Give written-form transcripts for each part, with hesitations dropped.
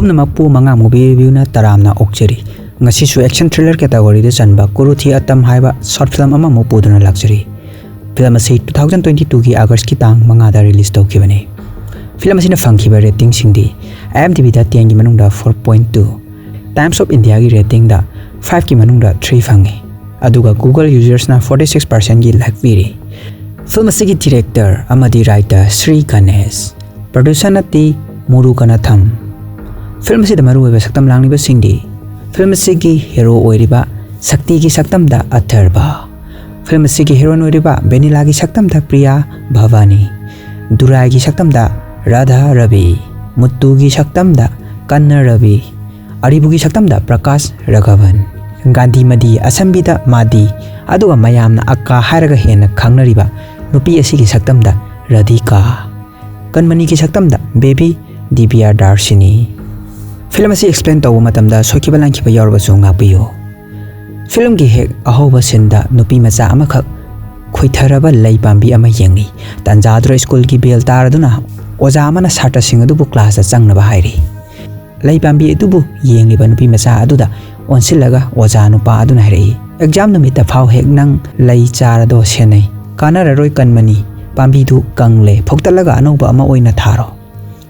Pumnamapu Manga movie review na taramna okcheri. Ngasisu action thriller category de chanba Kuruthi Aattam haiba short film ama mo puduna luxury. Film asi 2022 ki August ki tang manga da release tawkhibani. Film asina fangkhiba rating singdi IMDb da 10 ki manungda 4.2. Times of India ki rating da 5 ki manungda 3 fangi. Aduga Google users na 46% ki like viri. Film asigi director amadi writer Sri Ganesh. Producer Natte muruganantham. Film asida maruweba saktam langniba singdi. Film asigi hero oiriba Sakthi ki saktamda Atharvaa. Film asigi heroine oiriba Vennila ki saktamda Priya Bhavani. Durai ki saktamda Radha Ravi. Muthu ki saktamda Kanna Ravi. Arivu ki saktamda Prakash Raghavan. Gandhimadhi asambida Madi. Aduga mayamna akka hairaga hena khangnariba nupi asigi saktamda Radhika. Kanmani ki saktamda baby Divyadarshini. Film asi explain tawu matamda sokiba langkiba yarba su ngakbiyo. Film ki hek ahoba sinda nupi macha amakak khoitharaba lei pambi ama yengi. Tanjadra school ki bel taraduna oja amana sata sing adubu class a changnaba hairi. Lei pambi adubu yengliba nupi macha aduda onsilaga oja nupa aduna hairi. Exam numita phau hek nang lei charado senai. Kanararoi kanmani pambi du kangle phoktalaga anoba ama oina tharo.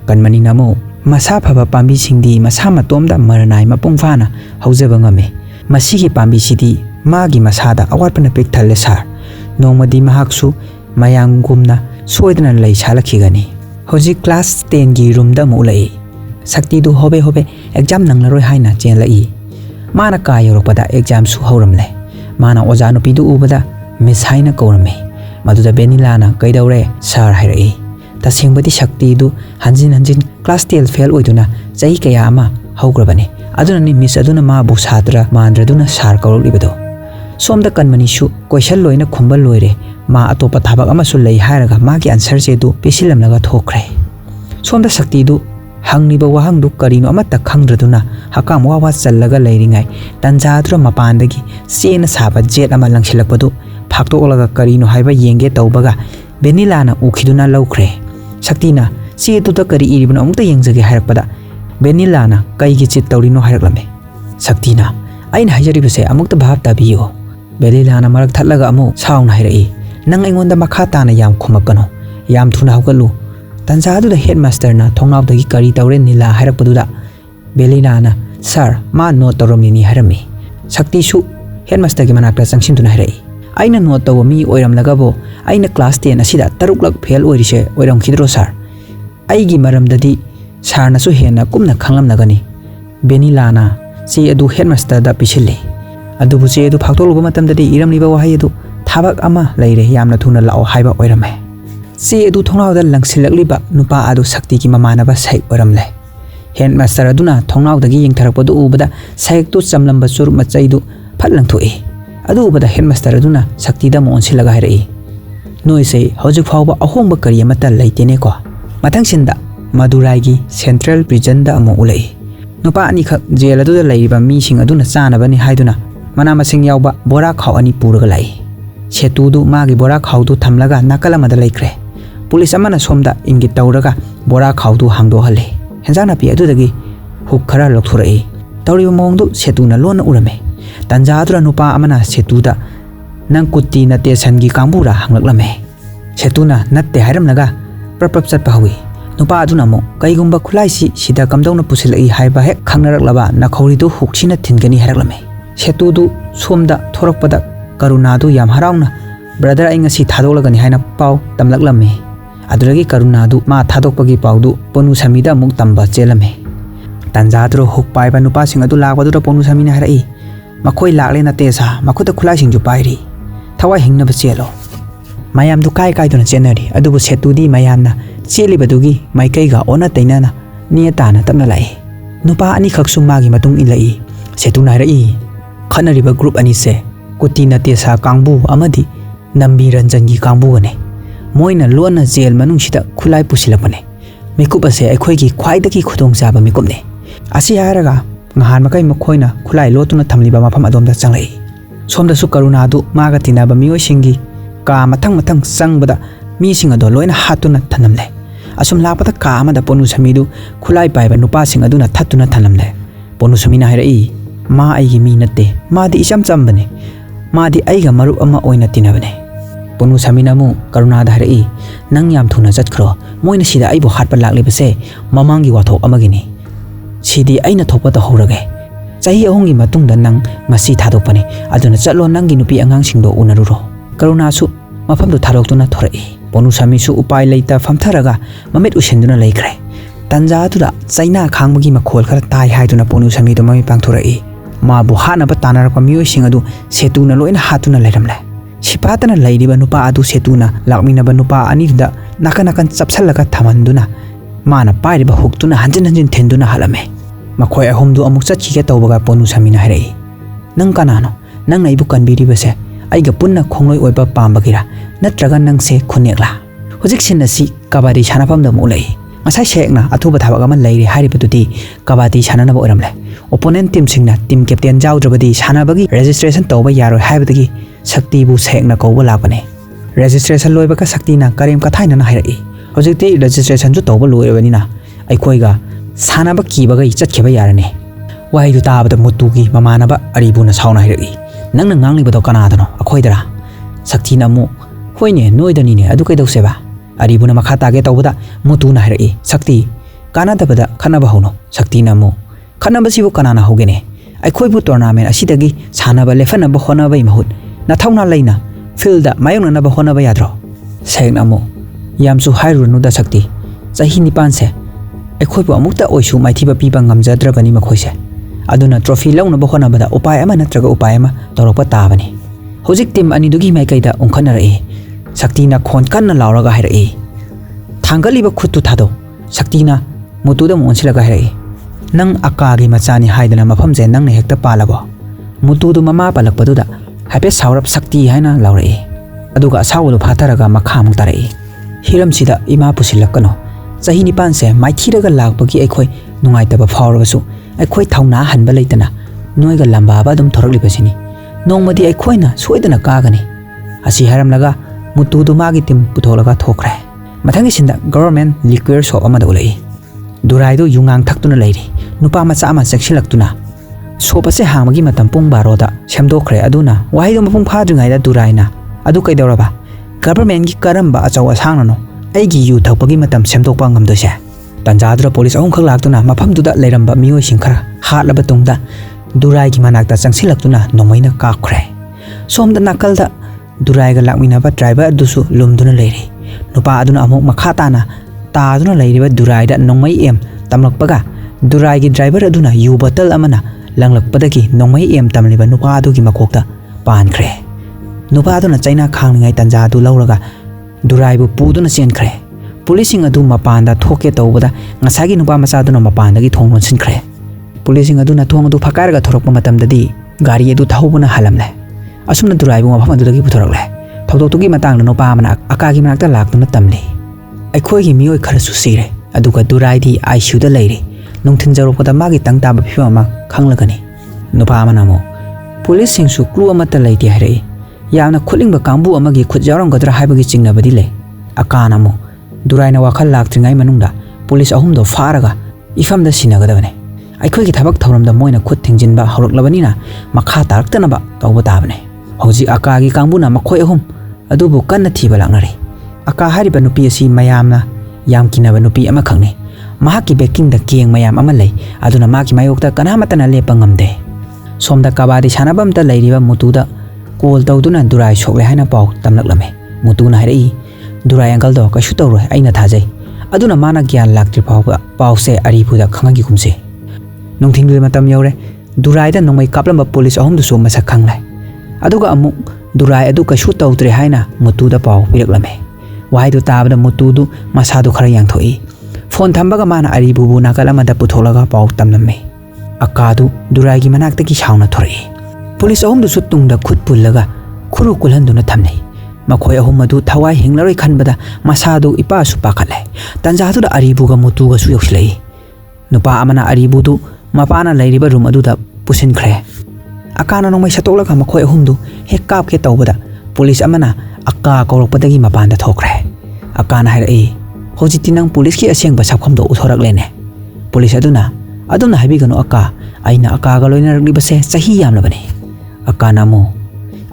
Kanmani namo masa phaba pambi singdi masa matomda maranai mapungfana haujaba ngame. Masigi pambi sidi magi masada awatpana pik thalle sar. Nongmadi mahaksu mayangumna soidana lei chalakhigani. Hoji class 10 gi room da mu lai. Sakti du hobe exam nanglaroi haina chen lai. Mana ka yorokpada exam su hauramle. Mana oja nupi du ubada miss haina kaurame. Maduda Vennila na kaidaure sar hairai. Tasingbadi Sakti du hanjin class 12 fail oiduna chahi kaya ama haugrabani. Aduna ni miss aduna ma bu satra mandraduna sar kauribado. Somda Kanmani su question loina khumbal loire ma atopa thabak ama su lei hairaga ma ki answer je du pesilamnaga thokre. Somda Sakti du hangniba wahang du karino amata khangdraduna hakam wawa challaga leiringai tanjadra mapandagi sena saba jet ama langsilakpadu phakto olaga karino haiba yenge tawbaga Vennila na ukhiduna lawkhre. Sakti na si tuta kari iribna amukta yengjage hairakpada Vennila na kaigi chit tawrino hairaklame. Sakti na aina hajaribase amukta bhab tabiyo. Vennila na marak thatlaga amu sauna hairai. Nang aingonda makha tana yam khumakano yam thuna hawkalu. Tanjadu da headmaster na thongnawdagi kari tawre nila hairakpaduda Vennila na sir ma note tawramni hairami. Sakti su headmaster gi manakta changsimtuna hairai. Aina note taw mi oiramlagabo aina class 10 asida taruklak fail oirise oiramkhidro sir. Aigi maramdadi sir na su hena kumna khanglamnagani. Vennila na si adu headmaster da pisille. Adubu si adu phaktoluba matamdadi iramliba wahai adu thabak ama leire yamna thuna lao haiba oirame. Si adu thongnawda langsilakliba nupa adu Sakti ki mamanaba saik oiramle. Headmaster aduna thongnawdagi yengtharakpadu ubada saik tu chamlamba sur machaidu phatlangthoi. Adu ubada headmaster aduna Sakti da mo onsilaga hairai. Noise hojik phawba ahongba kari amata leitene ko. Mathangsinda Madurai gi Central Prison da amo ulai. Nupa ani khak jail adu da leiba mi sing aduna chanabani haiduna mana masing yawba bora khaw ani puraga lai. Setu du magi bora khaw du thamlaga nakalamada laikre. Police amana somda ingit tawraga bora khaw du hangdo hale. Henjana pi adu dagi huk khara lokhurai. Tawriba mongdu setu na lona urame. Tanjadra nupa amana setu da nang kuti natte sangi kambura hanglaklame. Setu na natte hairamnaga prapap chatpa hawi. Nupa aduna mo kaigumba khulaisi sida kamdawna pusilai haiba hek khangnaraklaba nakhori du huksina thingani haraklame. Setu du somda thorakpada karuna du yam harauna brother ai ngasi thadolagani haina pau tamlaklame. Aduragi karuna du ma thadokpagi pau du ponu samida muk tamba chelame. Tanjadro huk paiba nupa sing adu lakwadu da ponu samina harai. Makhoi lakle na tesa makhuta khulai sing ju pairi. Thawai hingna ba chelo. Mayam du kai dona chenari adubu setu di mayamna chelibadugi maikaiga ona tainana niata na tamna lai. Nupa ani khaksu magi matung ilai. Setu na rai. Khanariba group ani se kuti na tesa kangbu amadi nambi ranjangi kangbu gane. Moina lona jail manung sida khulai pusilapane. Mikup ase aikhoi gi khwaidagi khudong chaba mikupne. Asi haraga ngahan makai makhoina khulai lotuna thamliba mafam adomda changlai. Somda su karuna du maga tinaba mioi singi ka mathang changbada mi sing ado loina hatuna thanamle. asum lakpata ka amada Ponusamidu khulai paiba nupasing aduna thattuna thalamle Ponusamina harai ma aigi mi natte madi icham chambane madi aiga marup ama oina tinabane Ponusamina mu karunada harai nang yam thuna chatkhro moina sida aibo hatpa laklibase mamangi wathok amagini sidi aina thokpa ta horage chahi ahongi matungda nang ngasi thadokpane aduna chatlo nangi nupi angang singdo unaruro karuna su mafamdu tharoktuna thorai Ponusami su upai leita famtharaga mamet usenduna laikre tanja tuda chaina khangmagi makhol khara tai haiduna Ponusami do mami pangthurai ma bu hana ba tanarpa mioi singadu setuna loina hatuna lairamle sipatana lairiba nupa adu setuna lakmina ba nupa anida nakanakan chapsalaga thamanduna mana pairiba huktuna hanjin thenduna halame makhoi ahomdu amuk chachike tawbaga Ponusamina harai nang kanano nang naibu kanbiribase aiga punna khongloi oiba pambagira natraga nangse khunekla hojik sinasi kabadi sanapam da mulai ngasai sekna athuba thabaga man lairi haribadudi kabadi sanana ba oramle opponent team singna team captain jawdrabadi sanabagi registration tawba yaro haibadagi Sakthi bu sekna kawba lakbane registration loiba ka Sakthi na karem kathaina na hairai hojikti registration ju tawba loirabani na aikhoiga sanaba kibaga ichatkeba yarane wai du tabada mutugi mamanaba Arivu na sauna hairai nangna nganglibado kanadano akhoidara Sakthi na mu hoine noidani ne adu kaidau seba Arivu na makha tage tawbada Muthu na hairai Sakthi kanadabada khanaba hono Sakthi na mu khanabasibu kanana hogene aikhoibu tournament asidagi sanaba lefanaba honaba imahut nathawna laina field da mayona na ba honaba yadro segna mu yamsu hairunu da Sakthi chahi nipan se aikhoibu amukta oisu maithiba piba ngamjadrabani makhoise aduna trophy launa ba honaba da upai ama natraga upai ama torokpa tabani hojik team anidugi maikaida ongkhanare Sakthi na khon kanna lauraga hairai thangaliba khuttu thado Sakthi na Muthu da monsilaga hairai nang akagi machani haidana mafam je nang ne hekta palabo Muthu du mama palakpadu da hape saurap Sakthi haina laurai aduga asawulu phatharaga makham tarai hiram sida ima pusilakano chahi nipan se maithiraga lakpagi aikhoi nungaitaba phawrabasu aikhoi thauna hanba leitana noiga lamba ba dum thoraklibasini nongmadi aikhoina soidana kagani asi haramlaga Muthu du magi tim putholaga thokre mathangi sinda government liquor shop amada ulai Durai do yungang thaktuna lairi nupa macha ama sekhilaktuna sopase hamagi matam pung baroda semdokhre aduna wai do mapung phadringai da Durai na adu kaidoraba government gi karamba achawa sangnano aigi yu thakpagi matam semdokpa ngamdose tanjadra police ahum khak laktuna mafam duda leiramba mioi singkhara hatlaba tungda Durai gi manakta changsilaktuna nomaina kakhre somda nakalda Durai ga lakmina ba driver dusu lumduna leiri nupa aduna amuk makhatana taaduna lairiba Durai da nongmai em tamlakpaga Durai gi driver aduna yu bottle amana langlakpadagi nongmai em tamliba nupa adugi makokta pankhre nupa aduna chaina khangningai tanja adu lauraga Durai bu puduna chenkhre policing adu mapanda thoke tawbada ngasagi nupa macha aduna mapandagi thongon sinkhre policing aduna thong adu phakaraga thorokpa matamdadi gari adu thawbuna halamle asumna Durai bu mafam adudagi puthorakle thawdoktugi matangna nupa amana akagi manakta laktuna tamli aikhoigi mioi kharasu sire aduga Durai di ICU da leiri nungthin jarokpada magi tangtaba phima khanglagani nupa amana mo police singsu clue amata leiti harai yamna khulingba kambu amagi khut jaramgadra haibagi chingnabadi le akana mo Durai na wakhal laktringai manungda police ahum do faraga ifamda sinagadabane aikhoigi thabak thawramda moina khut thingjinba horoklabanina makha taraktanaba tawba tabane hoji akagi kambuna makhoi ahum adubu kanna thiba laknari aka hariba nupi asi mayamna yam kinaba nupi ama khangni mahaki baking da keng mayam ama lei aduna maki mayokta kanamatana lepa ngamde somda kabadi sanabam ta leiriba Muthu da call tawduna Durai sokle haina paw tamlaklame Muthu na harai Durai angle do kashu tawroi aina thajai aduna mana gyan laktri paw se Arivu da khangagi kumse nungthingli matam yore Durai da nongmai kaplamba police ahum du so masak khanglai aduga amuk Durai adu kashu tawtre haina Muthu da paw piraklame wai du tabada Muthu du masadu khara yang thoi phone thambaga mana Arivu bu nakala mada putholaga paw tamlamme akadu Durai gi manakta ki sauna thori police ahum du sutungda khut pullaga khuru kulhanduna thamnei makhoi ahum adu thawai hinglaroi khanbada masadu ipa su pakhale tanjadu da Arivu ga Muthu ga su yoklei nupa amana Arivu du mapana leiriba room adu da pusin khre akana nongmai satolaga makhoi ahum du hek kap ke tawbada police amana akka korokpadagi mapanda thokre akana harai Hojiti nang police ki aseng ba sakham do uthorak lene. Police aduna haibigano aka aina aka ga loina rakli base chahi yamla bane. Aka namo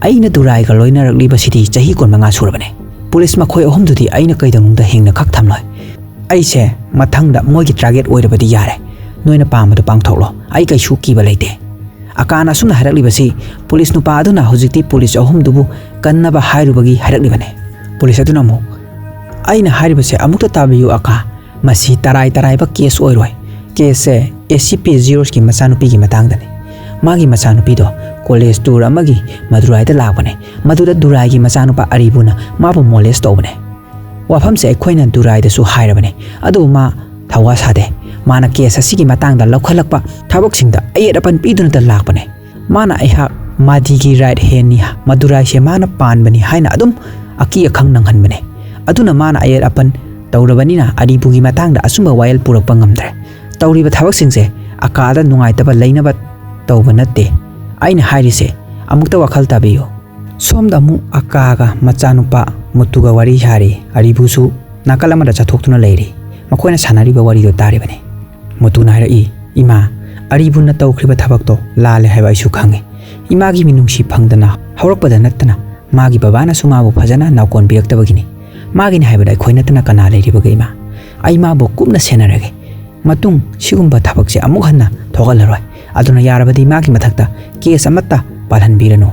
aina Durai ga loina rakli basiti chahi kon manga sura bane. Police makhoi ahum dudi aina kaidang da hengna khak thamloi. Aise mathangda moigi target oirabadi yare. Noina pamadu pangthoklo ai kai shu ki ba leite. Akana sumna harakli basi police nu pa aduna hojikti police ahum dubu kanna ba hairubagi harakli bane. Police aduna mo aina hairibase amukta tabiyu aka masi tarai ba case oiroi. Case SCP-0 ki masanupi gi matangdani. Magi masanupi do college tour amagi Madurai da lakbane. Maduda Durai gi masanupa Arivuna mabu molest tobane. Wafam se ekhoina Durai da su hairabane. Adu ma thawa sade. Mana case asigi matangda lokhalakpa thaboksingda ayerapan piduna da lakbane. Mana aiha madi gi right hand ni Madurai se mana panbani haina adum aki akhang nanghanbane. Aduna mana ayerapan tawrabanina Arivu gi matangda asumba wail purakpa ngamdre. Tauriba thabaksingse akada nungaitaba leinaba tawba natte aina hairise amukta wakhal tabiyo somda mu akaga machanupa mutuga wari hari Arivusu nakalamada chathoktuna leiri makoina sanariba wari do taribane mutuna harai ima Arivuna tawkhriba thabakto lale haiba isu khange imagi minungsi phangdana hawrakpada nattana magi babana sumabu phajana naukon biraktabagini magini haibada khoina tana kana leiribaga ima aima bo kumna senarage matung sigumba thabakse amuk hanna thogalaroi aduna yarabadi magi mathakta case amatta palhanbirano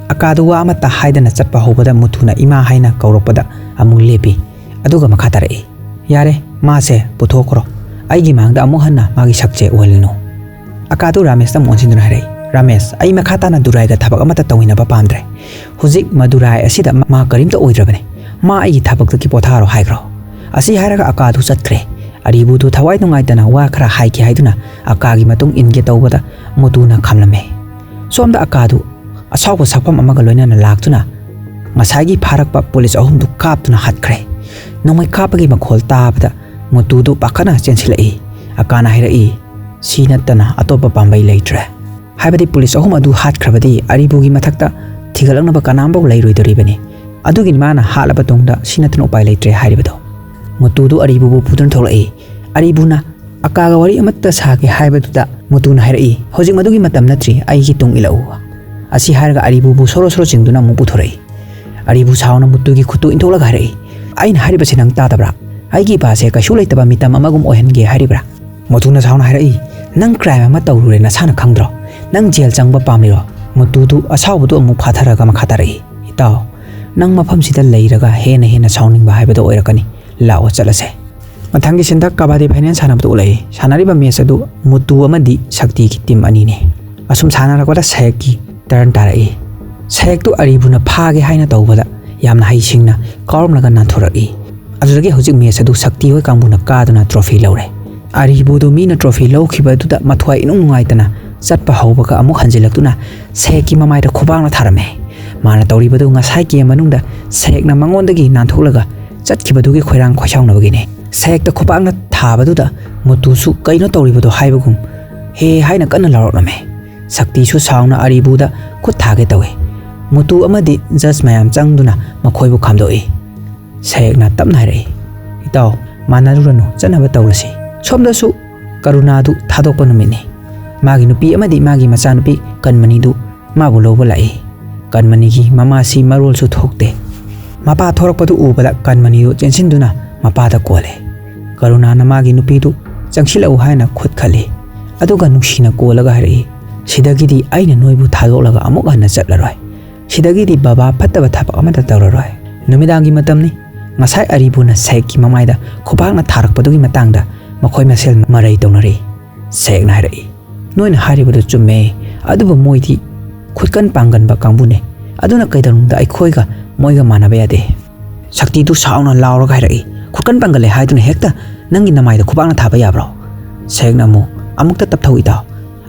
akadu wa amatta haidana chatpa hobada muthuna ima haina kauropada amuk lepi aduga makhatare yare mase puthokro aigi mangda amuk hanna magi sakche olino akadu Ramesh ta monsinduna hare Ramesh ai makhata na Durai ga thabak amata tawina ba pamdre hujik Madurai asida ma karimta oidrabane ma aigi thabak ki potharo haigro asi hairaga akadu chatkre Arivu tu thawai nungaitana wa khara haiki haiduna akagi matung inge tawbada mutuna khamlame somda akadu asawba sakpam amaga loinana laktuna ngasagi pharakpa police ahum du kaptuna hatkre nomai kapagi makhol tabda mutu du pakana chensilai akana hirai sinatana atopa pambai leitre haibadi police ahum adu hatkrabadi Arivu gi mathakta thigalangna ba kanamba leiroidoribani adugi mana halaba tongda sinatana upai leitre hairibado Mutudu Arivu pudan tholai Arivuna akaga wari amatta sage haibaduda mutuna hairai hojik madugi matam natri aigi tung ilau asi hairaga Arivu soro chingduna mu puthorai Arivu sauna mutugi khutu intolaga hairai ain hariba sinang tatabra aigi pase ka shulaitaba mitam amagum ohenge haribra mutuna sauna hairai nang crime ama tawrure na sana khangdro nang jail changba pamliro mutudu asawbudu amu phatharaga makhatari itaw nang mafam sida leiraga hena sauningba haibado oirakani lao chalase mathangi sinda kabadi finance sanabdu ulai sanariba match adu Muthu amadi Sakthi ki team ani ne asum sanarakoda Sek ki turn tarai Sek tu Arivuna phage haina tawbada yamna haisingna kaurumlaga nanthoraki adurage hojik match adu Sakthi hoi kambuna kaduna trophy laure Arivu du mina trophy lawkhiba duda mathwai inungaitana chatpa hawbaga amuk hanjilaktuna Sek ki mamaida khubangna tharame mana tawribadu ngasai ki manungda Sek na mangondagi nantholaga chatkibadugi khoirang khoisaunabagine Sek ta khopangna thabaduda mutusu kaino tawribadu haibagum he haina kanna larokname Sakthi su sauna Arivu da khut thage tawe mutu amadi judge mayam changduna makhoibu khamdoi Sek na tapna harai itaw manaruranu chanaba tawrasi somda su karuna du thadokpa numini magi nupi amadi magi machanupi Kanmani du mabu lobo lai Kanmani gi mamasi marol su thokte mapa thorakpadu ubada Kanmani du chensinduna mapa da kole karuna na magi nupi du changsilau haina khut khali aduga nuksina kolaga harai sidagidi aina noibu thadolaga amuk hana chatlaroi sidagidi baba phattaba thapa amata tawraroi numidangi matamni ngasai Arivuna Sek ki mamaida khopakna tharakpadugi matangda makhoi masel marai tonari Sek na harai noina haribadu chumme aduba moidi khutkan pangan ba kangbune aduna kaidarungda aikhoiga moiga manaba yade Sakthi du sauna lauraga harai khutkan pangale haiduna hekta nangi namaida khupakna thaba yabro Sek na mo amukta tapthau ita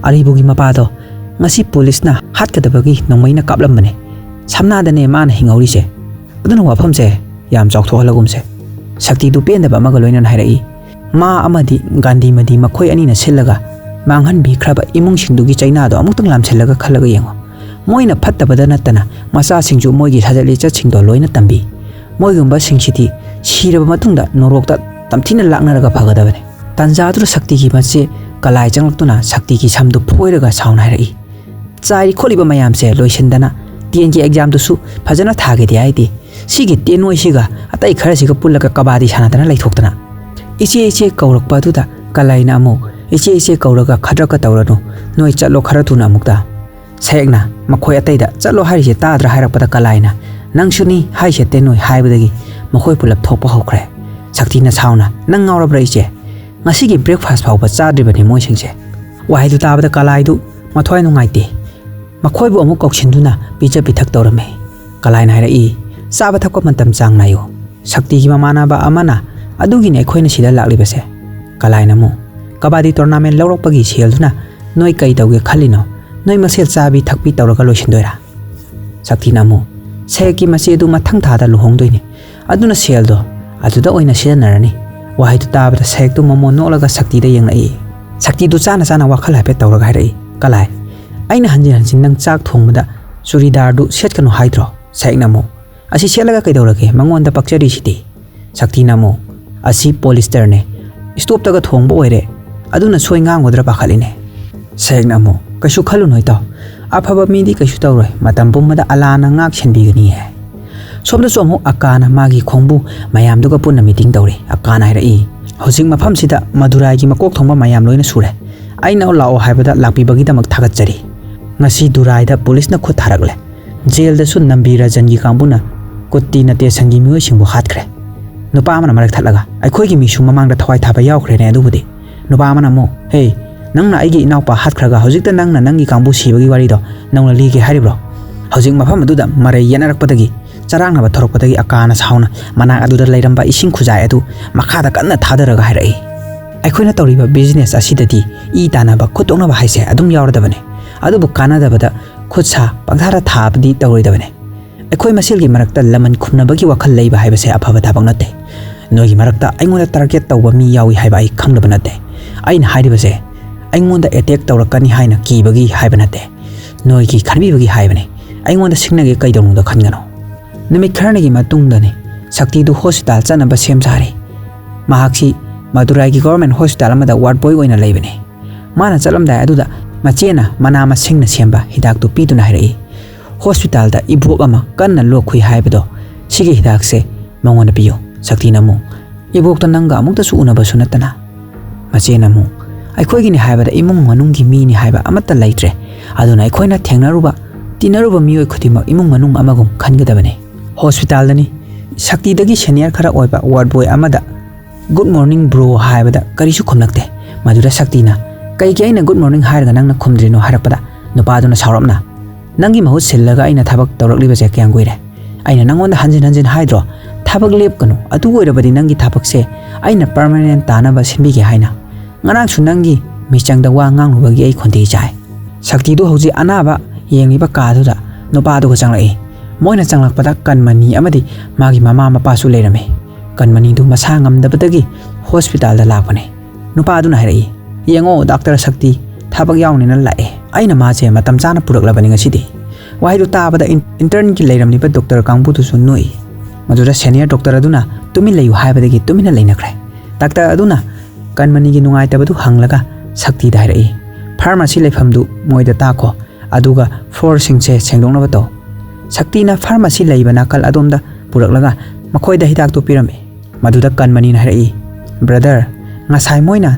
Arivu gi mapado ngasi police na hatkadabagi nongmaina kaplambane samnadane man hingauri se aduna wafam se yam chawthohalagum se Sakthi du pendaba amaga loinan hairai ma amadi Gandhimadhi makhoi ani na sillaga manghan bi khraba imung singdugi chaina do amuktang lam sillaga khalaga yengo moina phattabada natana macha singju moigi sajali cha singdo loina tambi moigumba singchiti siraba matungda norokta tamthina laknaraga phagadabane tanjadura Sakthi gi mache kalai changlakuna Sakthi gi samdu phoiraga sauna harai chai kholiba mayam se loisindana tien gi exam du su phajana thage di aidi sigi tenoi siga atai khara siga pullaka kabadi sanadana laithoktana iche kaurakpa duda kalaina amu iche kauraga khadraka tawranu noi chalo khara tuna mukta segna makhoi atai da chalo harise tadra hairakpada kalaina nangsuni haise tenoi haibadagi makhoi pulap thokpa hokre Sakthi na sauna nang ngaurabra iche ngasigi breakfast phawba chadribani moi singse wahai du tabada kalai du mathoi nungaite makhoi bu amu koksinduna pija pithak tawrame kalaina haira i saba thakko matam chang nayo Sakthi gi mamana ba amana adugi ne khoina sida laklibase kalaina mu kabadi tournament lawrokpagi selduna noi kai tawge khalino noi masel chabi thakpi tawraga loisindoira Sakthi namu seki mase du mathang thada luhongdoini aduna seldo aduda oina sidanarani wahai tu tabada sek tu momo nolaga Sakthi da yengai Sakthi du chana wakhal hape tawraga harai kalai aina hanjin nang chak thongmada churidar du setkanu haidro sek namu asi selaga kaidawrage mangonda pakchari siti Sakthi namu asi polyester ne stop taga thongbo oire aduna soi ngangodra pakhaline sek namu kashu khalu noi taw afaba midi kashu tawroi matam pummada alana ngak senbigani he somda somu akana magi khongbu mayam duga punna meeting tawre akana haira i hojing mafam sida Madurai gi makok thongba mayam loina sure aina lao haibada lakpi bagi damak thagat chari ngasi Durai da police na khut tharakle jail da su nambi rajan gi kambuna kutti na te sangi mioi singbu hatkre nupa amana marak thalaga aikhoi gi mishu mamang da thawai thaba yaukre ne adubudi nupa amana mo hey nangna aigi inaupa hatkhraga hojikta nangna nangi kambu sibagi wari do nangla ligi haribro hojik mafam aduda marai yanarakpadagi charangna ba thorokpadagi akana sauna manak aduda leiramba ising khujai adu makhada kanna thadaraga hairai aikhoina tawriba business asidati I tana ba khutokna ba haise adum yawradabane adubu kanada bada khutsa pangthara thabdi tawridabane aikhoi masilgi marakta laman khumnabagi wakhal leiba haibase afaba thabak natte noigi marakta aingonda target tawba mi yawi haiba ai khanglaba natte aina hairibase aingonda attack tawrakani haina kibagi haiba natte noigi khanbibagi haibane aingonda signage kaidonungda khangano numit kharnagi matungdane Sakthi du hospital chanaba semsari mahaksi Madurai gi government hospital amada ward boy oina leibane mana chalamda aduda machena manama singna semba hidak tu piduna harai hospital da ibok ama kanna lokhui haibado sigi hidak se mangona piyo Sakthi namu ibok ta nanga amukta su unaba sunatana machena mu aikhoi gi ni haibada imung manung gi mi ni haiba amata laitre aduna aikhoina thengnaruba tinaruba mioi khutima imung manung amagum khangadabane hospital dani Sakthi dagi senior khara oiba ward boy amada good morning bro haibada karisu khomnakte madura Sakthi na kai aina good morning hairga nangna khomdrino harakpada nupaduna sauramna nangi mahut sillaga aina thabak tawrakliba je kyang goire aina nangonda hanjin haidro thabak lepkanu adu oirabadi nangi thabak se aina permanent tanaba simbige haina ngarang su nangi michangda wa ngangrubagi ai khonti jai Sakthi du hoji anaba yengiba kaduda nupadu ga changlai moina changlakpada Kanmani amadi magi mama mapa su leirame Kanmani du masa ngamdabadagi hospital da lakpane nupaduna hairai yengo doctor Sakthi thabak yawnina lae aina ma je matam chana puraklabani ngasidi wahai du tabada intern ki leiramni ba doctor kangbu tu su noi madura senior doctor aduna tumi leyu haibadagi tumina leinakre doctor aduna Kanmani gi nungai tabadu hanglaga Sakthi da hairai pharmacy leifamdu moida takho aduga floor singse sengdongnaba to Sakthi na pharmacy leibana kal adomda puraklaga makhoida hidak tu pirame maduda Kanmani na hairai brother ngasai moina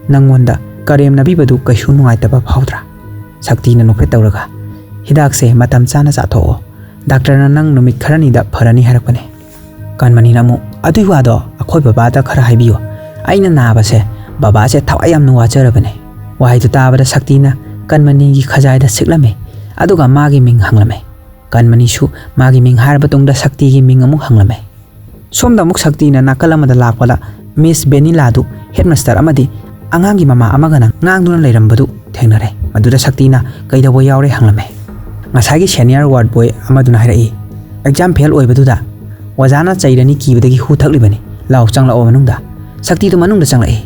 nangonda karem nabi badu kashu nungai taba phawdra Sakthi na nokre tawraga hidak se matam chana chatho doctor na nang numit kharani da pharani harakpane Kanmani namu adui wado akhoi baba da khara haibiyo aina naba se baba se thawayam nu wajarabane wahai tu tabada Sakthi na Kanmani gi khajai da siklame aduga magi ming hanglame Kanmani su magi ming harba tungda Sakthi gi ming amuk hanglame somda muk Sakthi na nakalamada lakpala Miss Vennila du headmaster amadi angangi mama amagana ngangduna leirambadu thengnare maduda Sakthi na kaidawa yawre hanglame ngasagi senior ward boy amaduna hairai exam fail oibaduda wajana chairani kibadagi hu thaklibani law changla o manungda Sakthi du manungda changlai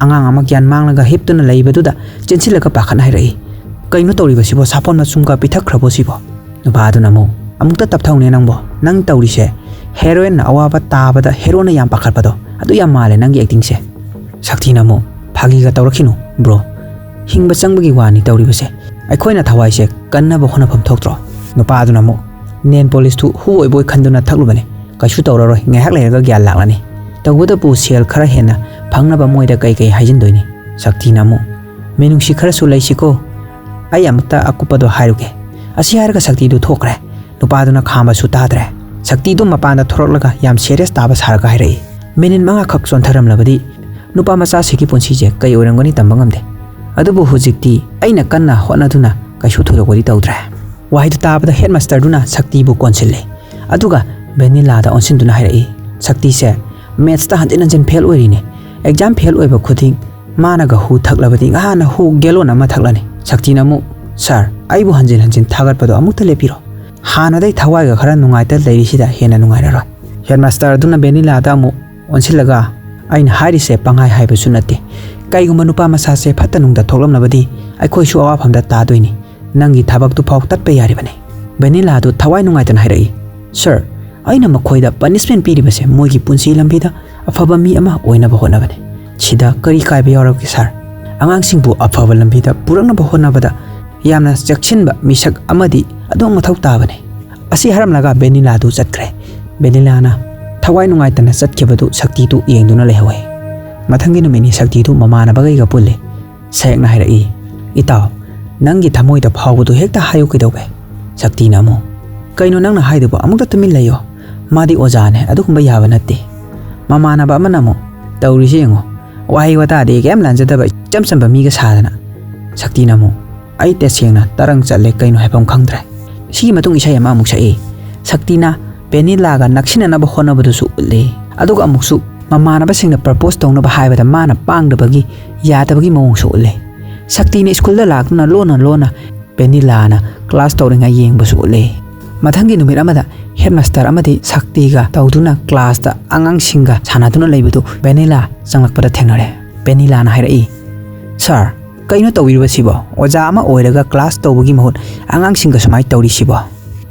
angang ama gyan manglaga hiptuna leibaduda chensilaga pakhana hairai kaino tawribasibo sapon machungka pithakhrabosibo nubaduna mo amukta tapthaune nangbo nang tawrise heroin awaba tabada heroina yam pakharpado adu yam male nangi acting se Sakthi na mo phagi ga tawrakhinu bro hingba changbagi wani tawri base aikoina thawai se kanna ba hona pham thoktro nupa aduna mo nen police tu hu oi boy khanduna thaklu bane kaishu tawraroi ngehak lerga gyal laklani tawbuda pu sel khara hena phangna ba moida kai kai haijin doini Sakthi na mo menungsi khara su laisiko ai amta akupado hairuke asi harga Sakthi du thokre nupa aduna khamba su tadre Sakthi du mapanda thoroklaga yam serious taba sarga hairei menin manga khak chontharam labadi nupa macha siki punsi je kai orangoni tambangamde adubu hujikti aina kanna honaduna kaishu thorogori tawdre wahid tabada headmaster duna Sakthi bu konsille aduga Vennila da onsinduna hairei Sakthi se maths ta hanjin hanjin fail orine exam fail oiba khuding mana ga hu thaklabadi ngana hu gelo na ma thaklani Sakthi na mu sir aibu hanjin hanjin thagat pado amukta lepiro hana dai thawai ga khara nungai ta leiri sida hena nungai ra headmaster duna Vennila da mu onsilaga ain hairi se pangai haiba sunate kai guma nupa masa se phatanung da thoklam nabadi ai khoi su awa phamda ta doini nangi thabak tu phau tat pe yari bane Vennila du thawai nungai tan hairi sir aina makhoi da punishment piri base mogi punsi lambi da afaba mi ama oina ba hona bane chida kari kai be yorok ki sir angang sing bu afaba lambi da purangna ba hona bada yamna jakshin ba misak amadi adong mathau ta bane asi haram laga Vennila du chatkre Vennila na thawai nungai tan chatkebadu Sakthi tu yengduna lehawe mathangi numini Sakthi tu mamana bagai ga pulle sayakna hairi itaw nangi thamoi da phawdu hekta hayu kidobe Sakthi na mo kaino nangna haidubo amukta tumin layo madi ojane adugumba yaba natte mamana ba manamo tawri sengo wahi wata de gem lanjada ba chamsamba mi ga sadana Sakthi na mo ai te sengna tarang challe kaino haipam khangdre si matung isai ama amuk sai Sakthi na Vennila ga naksina na ba hona badu su ulle aduga amuksu mamana ba singna propose tawna ba haibada mana pangda bagi yada bagi mawong su ulle Sakthi na school da lakna lona Vennila na class tawringa yeng ba su ulle mathangi numit amada headmaster amadi Sakthi ga tawduna class da angang singa sanaduna leibadu Vennila changlakpada thengnare Vennila na hairai sir kaino tawirba sibo oja ama oiraga class tawbagi mahut angang singa samai tawri sibo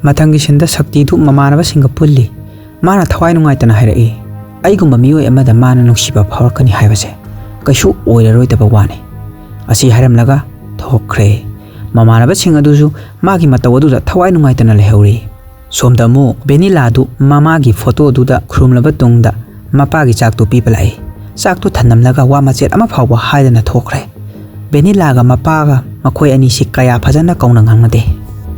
mathangi sinda Sakthi du mamanaba singa pulli mana thawai nungai tan hairai aigumba mioi amada mana nuksiba phawrakani haibase kaishu oiraroi taba wani asi haram laga thokre mamanaba singa dusu magi matawadu da thawai nungai tan lehori somda mo Vennila du mama gi photo du da khurumlaba tungda mapa gi chak tu pipalai chak tu thanam laga wa machet ama phawba haidana thokre Vennila ga mapa ga makhoi ani si kaya phajana kauna ngangade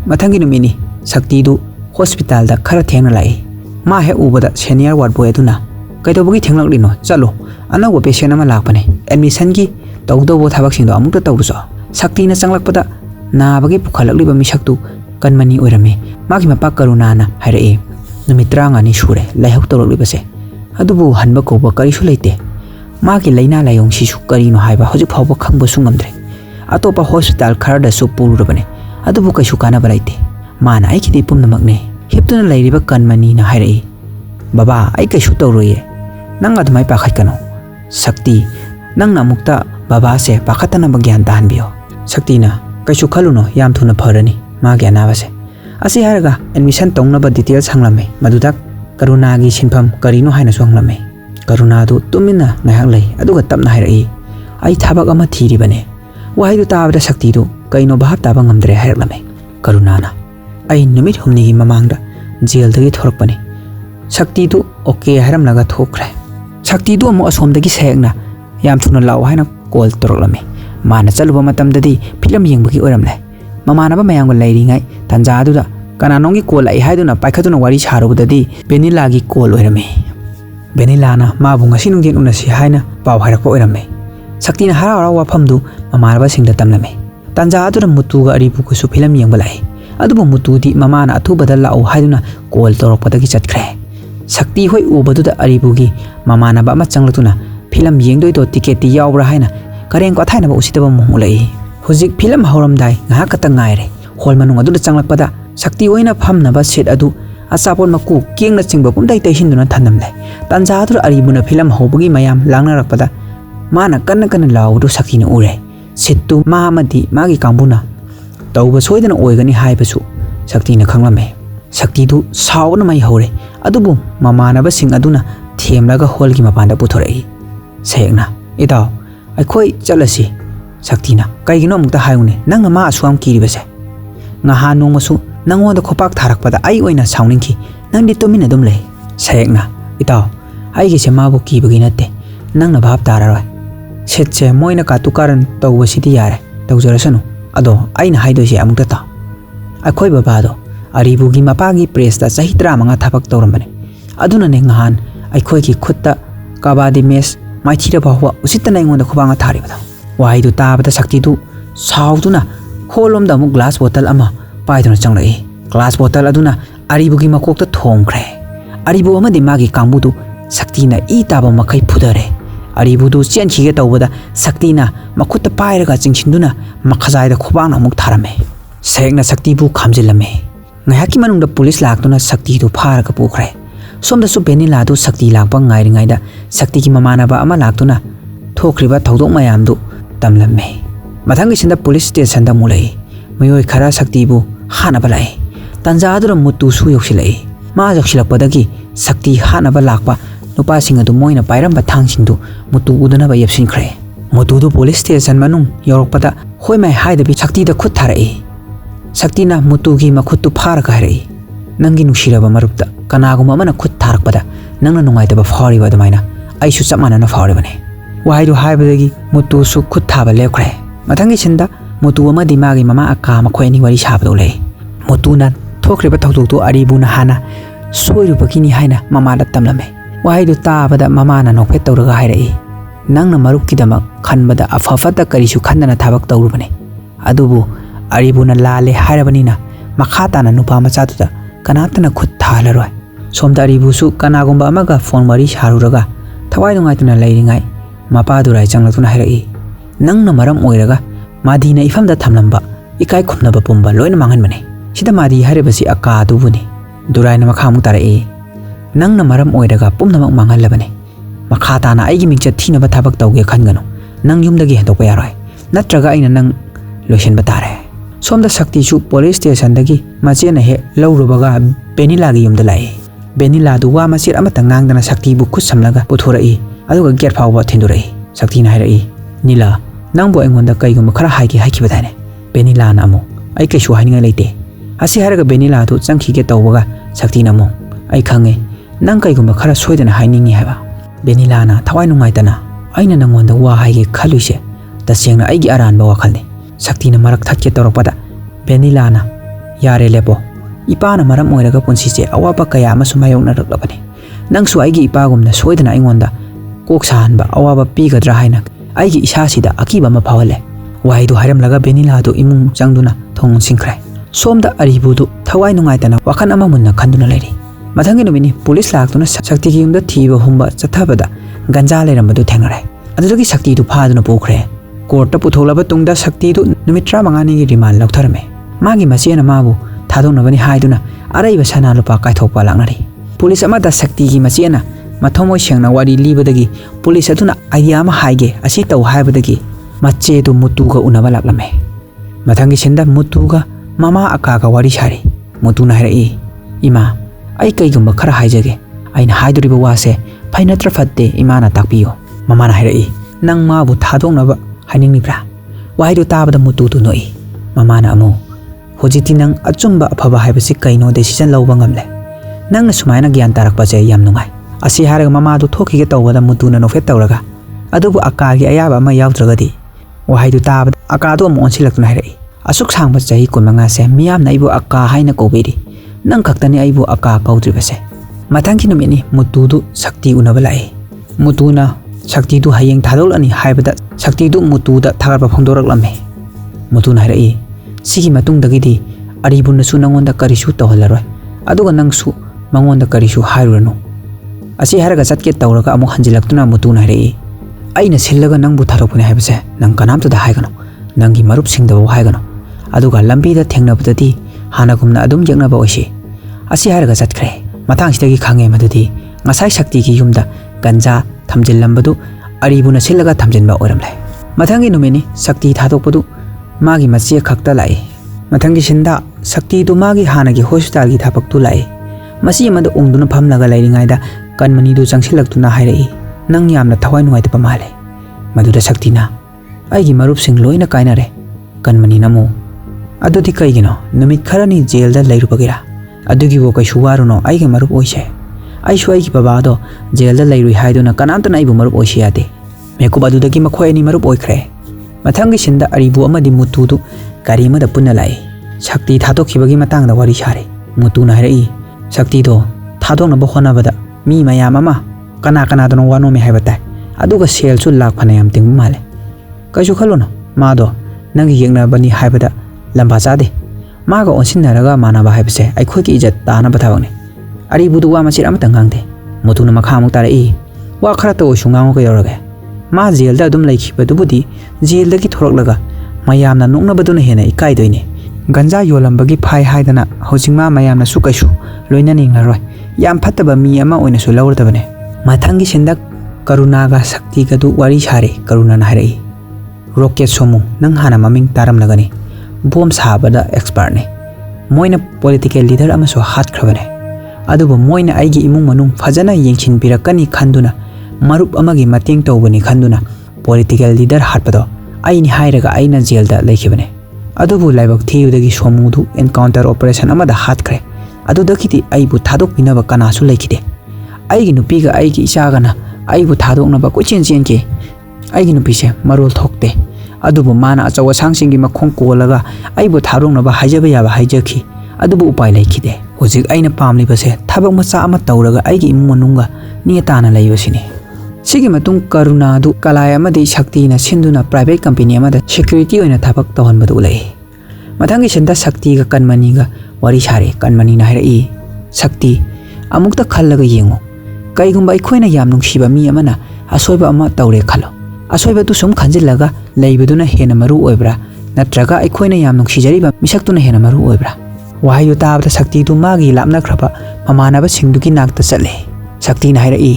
mathangi numini Sakthi du hospital da khara thengna lai ma he ubada senior ward boy aduna kaidobugi thenglakdino chalo anawa patient ama lakpane admission gi tawdobo thabak singdo amukta tawruso Sakthi na changlakpada nabagi pukhalakliba misaktu Kanmani oirame magi mapa Karuna na haire numitra ngani shure laihok tawlaklibase adubu hanba koba karisu leite magi laina layong sisu karino haiba hojik phawba khangba sungamdre atopa hospital khara su pururabane adubu kaisu kana balaite mana ai kidi pumnamakne hiptuna lairiba Kanmani na haire baba ai kaisu tawroye nang admai pakhatkano Sakthi nang namukta baba se pakhatana bagyan tanbiyo Sakthi na kaisu khaluno yam thuna pharani magi anabase asi haraga admission tongnaba details hanglame maduda Karuna gi sinpham karino haina songlame Karuna du tumina ngahak lei aduga tapna hairai ai thabak ama thiri bane wahai du tabada Sakthi du kaino bahap taba ngamdre haiklame Karuna na ai numit humni gi mamangda jail dagi thorakpani Sakthi du okay haram laga thokre Sakthi du amo asomdagi sayakna yam thuna law haina call toroklame mana chaluba matamdadi film yengbagi oramle mamanaba mayangba leiringai tanja aduda kananongi call ai haiduna paikhatuna wari charubadadi Vennila gi call oirame Vennila na mabu ngasi nungdin unasi haina paw hairakpa oirame Sakthi na hara wafamdu mamanaba singda tamlame tanja adura Muthu ga Arivu ku su film yengba lai adubu Muthu di mamana athubada lau haiduna call torakpadagi chatkre Sakthi hoi ubaduda Arivu gi mamanaba ama changlatuna film yengdoi to ticket ti yawbra haina kareng ko thaina ba usitaba mohulai hojik film hauramdai ngaha kata ngaire hol manung adu changlakpada Sakthi oina phamnaba set adu asapon maku kengna chingba pumdai taisinduna thanamle tanja adur Aribuna film hobagi mayam langna rakpada mana kanna lawdu Sakthi na ure sittu mahamadi magi kambuna tawba soidana oigani haibasu Sakthi na khanglame Sakthi du sauna mai hore adubu mamanaba sing aduna थेमलगा होल की मपान पुथोरई सेगना इताओ अखोई चलसी शक्तिना कईगिनो मुक्ता हायुने नंग मा असुआम कीरिबसे ngha nongmasu nangonda khopak tharakpada ai oina sauningki nangdi tumina dum lei sayekna itaw ai gi semabu kibagi natte nangna bhab tararoi setche moina ka tukaran tawbasidi yare tawjarasanu ado aina haidosi amukta ta akhoi babado aribu gi mapagi press ta sahi 35 thapak tawrambane aduna ne ngahan akhoi gi khutta kabadi mes maithira bahwa usitana ingonda khubanga tharibada waidu tabada sakti du sauduna holom da mu glass bottle ama paidona changlai glass bottle aduna aribu gi makokta thongkre aribu amadi magi kangbudu saktina i taba makai phudare aribu du chenchi ge tawbada saktina makutta pairaga chingchinduna makhajai da khobang amuk tharame segna sakti bu khamjilame ngayaki manungda police laktuna sakti du pharaga pukre somda su Vennila du sakti lakpa ngairi ngaida sakti gi mamana ba ama laktuna thokriba thodok mayam du tamlamme mathangi sinda police station da mulai mayoi khara sakti bu hana balai tanja adura mutu su yoksilai ma yoksilapodagi sakti hana ba lakpa nupa singa du moina pairam ba thang singdu mutu udana ba yapsin khre mutu du police station manung yorokpada hoi mai haida bi sakti da khut tharai sakti na mutu gi makhut tu phar ka rai nangi nushiraba marupta kanaguma mana khut tharakpada nangna nungai da ba phari ba dumaina aisu chamana na phari bane waidu haibadagi mutu su khut thaba lekhre mathangi sinda mutu ama dimagi mama aka makhoi ni wari sabdo le mutu na thokriba thokdok tu aribu na hana soiru bakini haina mama da tamlame waidu tabada mama na nokpet tawraga hairai nangna marup kidama khanbada afafata karisu khandana thabak tawrubane adubu aribu na lale hairabani na makhata na nupa macha tu da kanatana khut thalaroi somda aribu su kanagumba amaga phone wari saruraga thawai nungai tuna leiringai mapa durai changlatuna hairai nangna maram oiraga madi na ifam da thamlamba ikai khumnaba pumba loina mangan mane sida madi harebasi aka dubuni durai na makhamu tarai nangna maram oiraga pumnamak mangal labane makhata na aigi mingcha thina ba thabak tawge khangano nang yumdagi hendokpa yaroi natraga aina nang lotion batare somda sakti su police station dagi mache na he lawrubaga Vennila gi yumda lai Vennila du wa masir amata ngangdana sakti bu khut samlaga puthorai aduga get phawba thindurai sakti na hairai nila nangbo engonda kaigum khara haiki haiki badane Vennila na amu ai kaisu haninga leite asi haraga Vennila du changki ge tawbaga sakti na mu ai khange nang kaigum khara soidana hainingi haba Vennila na thawai nungai tana aina nangonda wa haige khaluise tasengna aigi aran ba wakhalne sakti na marak thatke tawrakpada Vennila na yare lepo ipa na maram oiraga punsi che awaba kaya ama sumayong na raklabane nangsu aigi ipa gumna soidana aingonda kok sahan ba awaba pigadra haina aigi isa sida akiba ma phawale waidu hairam laga Vennila du imung changduna thong singkhre somda aribu du thawai nungai tana wakhan ama munna khanduna leiri mathangi numini police laktuna sakti gi yumda thiba humba chathabada ganja leirambadu thengnare adudagi sakti du phaduna pokre court ta putholaba tungda sakti du numitra mangani gi remand laktharame magi masiana mabu thadonabani haiduna araiba sana lupa kaithokpa laknari police ama da sakti gi masiana mathomoi sengna wari libadagi police aduna idea ma haige asi taw haibadagi mache du mutu ga unaba laklame mathangi senda mutu ga mama aka ga wari sari mutu na harai ima ai kaigumba khara haijage aina haiduriba wase phainatra fatte imana takpiyo mama na harai nang ma bu thadongnaba hainingni-bra waidu tabada mutu tu noi mama na amu hojiti nang achumba aphaba haibasi kaino decision lawba ngamle nang na sumaina gyan tarakpa je yam nungai asi haraga mama du thoki ge tawbada mutu na nofet tawraga adubu aka gi ayaba ma yawdragadi waidu tabada aka du am onsilaktuna harai asuk sangba jahi kunmanga se miyam na ibu aka haina kobiri nang khaktani aibu aka kaudribase mathangki numini mutu du sakti unaba lai mutu na sakti du hayeng thadol ani haibada sakti du mutu da thagarpa phongdorak lamme mutu na harai sigi matung dagidi aribun su nangonda karisu tawhalaroi aduga nangsu mangonda karisu hairuranu asi haraga chatke tawraga amu hanjilaktuna mutu na harai aina sillaga nangbu tharokune haibase nang kanamta da haigano nangi marup singda bo haigano aduga lambi da thengnabadadi hanagumna adum yegnaba oisi asi haraga chatkre mathang sidagi khange madudi ngasai sakti gi yumda ganja thamjillambadu aribuna sillaga thamjinba oramle mathangi numini sakti thadokpadu magi machi khakta lai mathangi sinda sakti du magi hanagi hospital gi thapak tu lai masi amada ungduna phamlaga lairingai da Kanmani du changsilaktuna hairei nang yamna thawai nuaitapa male maduda Saktina aigi marupsing loina kainare Kanmani namu adudi kaigino numit kharani jail da lairupagera adugi bo kai suwaruno aigi marup oise aishu aigi babado jail da lairui haiduna kanamtana aibu marup oise yade mekuba adudagi makhoi ani marup oikhre mathangi sinda Arivu amadi Muthu du gari amada punna lai Sakthi thadokkhibagi matangda wari sare Muthu na hairei Sakthi do thadoknaba honabada mi mayam ama kana dono wano me haibata aduga sel chu lak phanayam ting male kaisu khalono mado nangi Yeknaba ni haibada lamba chade maga onsinnaraga manaba haibse aikhoi ki ijat tana bathawane Arivu du wa masir amata ngangde Muthu na makhamuk tarai wa khara to sungango ka yorage ma jail da dum laikhiba dubudi jail da ki thoroklaga mayamna noknabaduna hena ikai doine ganja yolambagi phai haidana hojingma mayamna su kaisu loina ninglaroi yam phattaba mi ama oina su lawrtabane mathangi sindak Karunaga Sakthi gadu wari sare Karuna na harai rocket somu nang hana maming taram lagani bom sabada expert ne moina political leader ama so hat khrabane adubu moina aigi imung manung fajana yengchin birakani khanduna marup amagi mating tawbani khanduna political leader hatpado aini hairaga aina jail da laikhibane adubu laibak thiyudagi somudu encounter operation amada hat khre adudakiti aibu thadok pinaba kanasu laikhide aigi nupiga aigi isagana aibu thadoknaba kochen chenke aigi nupise marol thokte adubu mana achawa sangsingi makhong kolaga aibu tharoknaba haijaba yaba haijaki adubu upai laikhide hojik aina pamli base thabak macha ama tawraga aigi imung manunga ni tana laibasini sigi matung Karuna du kalai amadi Sakthi na sinduna private company amada security oina thabak tawhanbadu ulai mathangi senda Sakthi ga Kanmani ga wari sare Kanmani na harai Sakthi amukta khallaga yengo kaigumba ikhoina yam nungsiba mi amana asoiba ama tawre khalo asoiba tu sum khanjilaga leibaduna hena maru oibra natraga ikhoina yam nungsijariba misaktuna hena maru oibra wahayu tabda Sakthi tu magi lapna khraba mamanaba singduki nakta chatle Sakthi na harai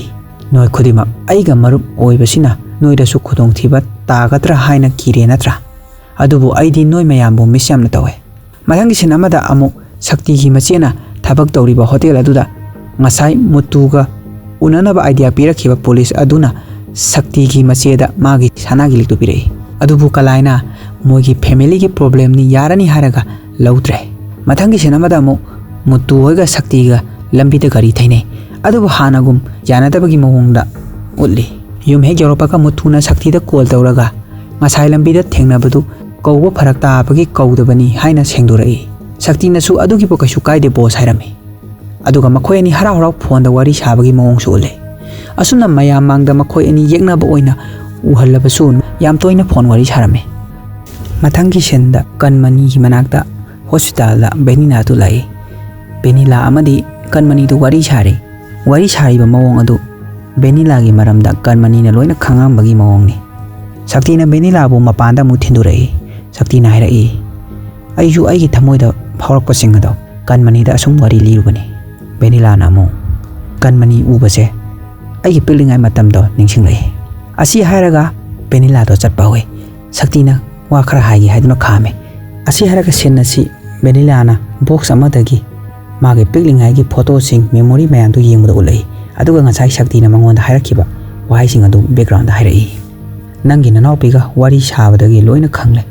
noi khudima aiga marup oibasina noida su khudong thiba tagadra haina kire natra adubu aidi noi mayambu misyamna tawe mathangi sinamada amuk Sakthi gi machena thabak tawriba hotel aduda ngasai Muthu ga unanaba idea pirakhiba police aduna Sakthi gi macheda magi sanagi liktu pirei adubu kalaina mogi family gi problem ni yarani haraga lautre mathangi sinamada amuk Muthu hoiga Sakthi ga lambi da gari thaine adubu hanagum yanadabagi mawongda utli yum hek yoropaka Muthu na Sakthi da call tawraga ngasai lambi da thengnabadu kawba pharak tabagi kawdabani haina sengdurai Sakthi na su adugi bo kasu kaide boss hairami aduga makhoi ani harau harau phone da wari sabagi mawong su ule asuna mayam mangda makhoi ani Yeknaba oina uhalabasu yam toina phone wari sarame mathangi senda Kanmani gi manakta hospital da Vennila tu lai Vennila amadi Kanmani du wari sari ba mawong adu Vennila gi maramda Kanmani na loina khangambagi mawong ni Sakthi na Vennila bu mapanda mu thindurai Sakthi na hairai aiju aigi thamoida phaurakpa singado Kanmani da asum wari lirubani Vennila na mo Kanmani ubase aigi pilingai matam do ningsinglai asi hairaga Vennila do chatpa hoi Sakthi na wa khara haigi haiduna khame asi hairaga senna si Vennila na box amadagi mage pilingai gi photo sing memory mayam do yengmuda ulai aduga ngasai Sakthi na mangonda hairakhiba wahai sing adu background da hairai nangi nanaopiga wari sabadagi loina khangle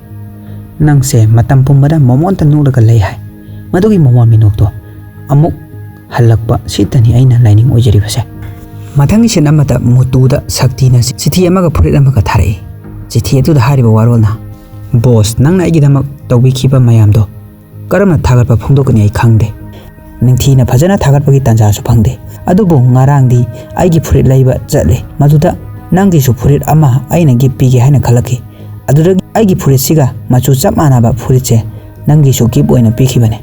nangse matam pumbada momonta nulaga lei hai madugi momon minokto amuk halakpa sitani aina lining ojeri base mathangi sen amata Muthu da Sakthi na chithi amaga phurit amaga tharai chithi atu da hariba warolna boss nangna aigidamak tawbikhiba mayamdo karamna thagarpa phongdokani ai khangde ningthina phajana thagarpagi tanja su phangde adubu ngarangdi aigi phurit laiba chatle maduda nangi su phurit ama aina gi pige haina khalaki adura aigi phurit siga machu chap manaba phurit che nangi su gi boina pikhibane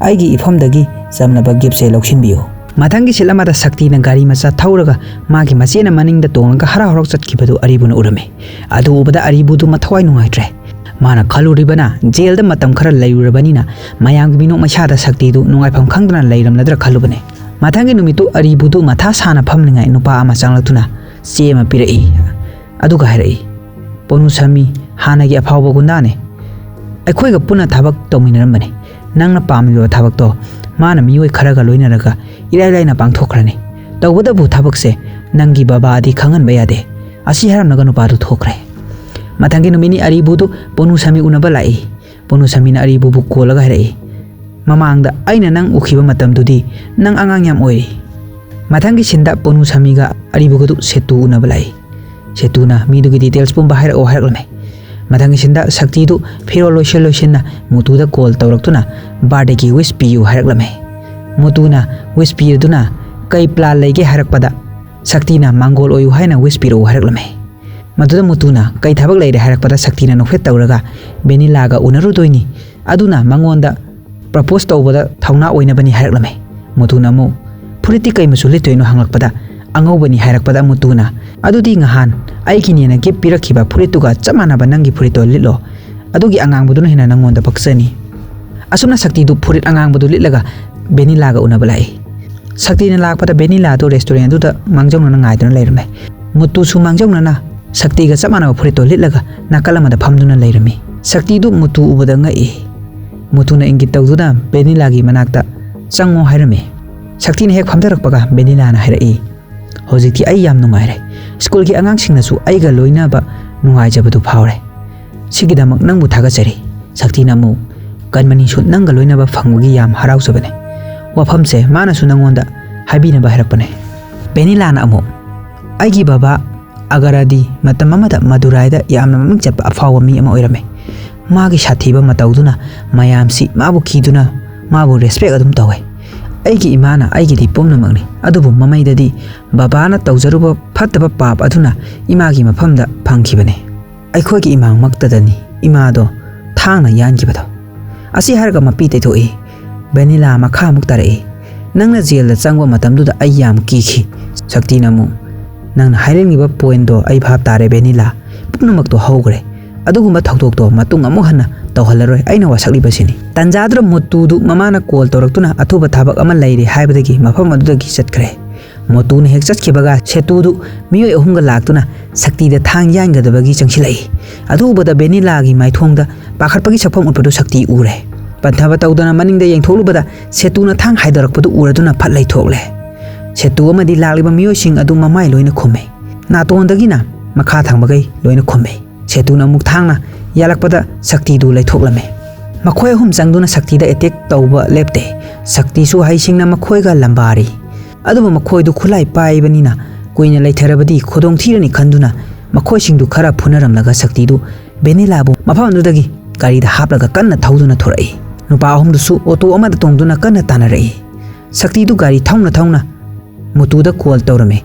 aigi ifamdagi samnaba gipse loksinbiyo mathangi silamada Sakthi na gari macha thauraga magi machena maningda tonga hara horok chatkibadu Arivu na urame adu ubada Arivu du mathwai nungaitre mana khaluribana jail da matam khara lairurabani na mayam gi binok machada Sakthi du nungai pham khangdana lairamnadra khalubane mathangi numitu Arivu du matha sana phamlingai nupa ama changlatuna chema pirai aduga hairai ponu sami hanagi aphawba gundane aikhoiga puna thabak tawminarambane nangna pamliba thabak to mana mioi kharaga loinaraga ilai laina pangthokrani तौबदबु थबकसे नंगी बाबादी खंगन बयादे असी हरमनगा नुपादु थोखरे मथंगी नुमिनी अरिबुदु पोनुसामी उनबा लाई पोनुसामीना अरिबुबु कोलगा हरई ममांगदा आइना नंग उखिबा मतमदुदी नंग आंगांग याम ओइरी मथंगी सिंदा पोनुसामीगा अरिबुगदु सेतु उनबा लाई सेतुना मीदुगी details पुंबा हायरओ हायरलमे मथंगी सिंदा शक्तिदु फिरो लोइसिना मुतुदा कॉल तौरक्तुना बर्थडे विश पियु हायरलमे मुतुना विश पियदुना कई प्लान लेगे हायरकपदा शक्तिना मांगोल ओयु हायना विश पिरो हायरलमे मधुदा मुतुना कई थबक लेरे हायरकपदा शक्तिना नोफेट तौरगा बेनिलागा उनरुदोइनी अदुना मंगोंदा प्रपोज तौबदा थौना ओइनबनी हायरलमे मुतुना मु फुरिति कई मसु लितोइनो हांगलकपदा अंगौबनी हायरकपदा मुतुना अदुदी nghan आइकिनेना गिफ्ट पिरखिबा फुरितुगा चमानाबा नंगी फुरितो लिलो अदुगी अंगांगबदुना हेना नंगोंदा पक्सनी असुमना शक्तिदु फुरित अंगांगबदु लिलगा बेनिलागा उनबलाई शक्तिना लाकपदा बेनिलादो रेस्टोरेंट दुदा मांगजौना ngaiduna leirame मुतुसु मांगजौना शक्तिगा चमानाबा फुरितो लिलगा नाकलमदा फमदुना लेरमी शक्तिदु मुतु उबदा ngai मुतुना इंगित तौदुना बेनिलागी मनाक्ता चंगो हायरमे शक्तिना हेक फमदरकपगा बेनिलाना हायरई होजिकि आई याम नुंगाइरे स्कूल की आंगांगसिंगनासु आइगा लोइनाबा नुंगाइजबदु फावरे सिगिदमक नंगबु थागचरी शक्तिना मु कनमनी सु नंगा लोइनाबा फंगबगी याम हराउजबने वफमसे मानसु नंगोंदा हाबिनाबा हायरकपने बेनिलाना अमु आइगी बाबा अगरादी मतममदा मदुराइदा यामना ममिंग चप्पा अफावा मी अमा ओइरमे मागी साथीबा मतौदुना मयामसी माबु खीदुना माबु रेस्पेक्ट अदुम तवे आइगी इमाना आइगी पुमनमगनी अदुबु ममैददी बाबाना तौजरुबा फत्तबा पाप अदुना इमागी मफमदा फंखिबने अइखोगी इमांग मक्तदनी इमादो थांगना यानगिबदो असी हारगा मपी तैथोई बेनिला मखा मुक्तारे नंगना जेलदा चंगबा मतमदुदा आई याम कीखी शक्तिनामु नंगना हाइरेंगिबा पॉइंटदो आई भाब तारे बेनिला पुनमक्तो हौगरे अदुगुम्बा थौतोक्तो मतुंग अमु हन्ना तौहलरोय आइना वासक्लिबसिनी तंजाद्र मुतुदु ममाना कॉल तौरक्तुना अथुबा थाबक अमा लैरे हाइबदगी मफम अदुदगी चटखरे मुतुना हेक चटखिबगा सेतुदु मियोय अहुंगा लाक्तुना शक्तिदा थांग यानगदबगी चंगसिलाई अदुबदा बेनिलागी माइथोंगदा पाखरपगी सफम उठपदु शक्ति उरे पंथाबा तौदना मनिंगदा येंथोलुबदा सेतुना थांग हाइदरकपदु उरदुना फट लैथोकले सेतु अमदी लालिबा मियोयसिंग अदु ममाय लोइना खुमे नातोंदगिना मखा थांबगै लोइना खुमे सेतुना मुक थांगना यालकपदा शक्तिदु लैथोकलमे मखोय हुम चंगदुना शक्तिदा अटैक तौबा लेपते शक्तिसु हाइसिंगना मखोयगा लंबारी अदुबा मखोयदु खुलाई पाइबनिना कुइना लैथरबदी खोदोंग थीरनी खंदुना मखोयसिंगदु खरा फुनरमलगा शक्तिदु बेनिलाबु मफामदुदगी गारीदा हापलगा कन्ना थौदुना थोरई नुपा अहुमदुसु ऑटो अमदा तोंगदुना कन्ना तानरई शक्तिदु गारी थौना मुतुदा कॉल तौरमे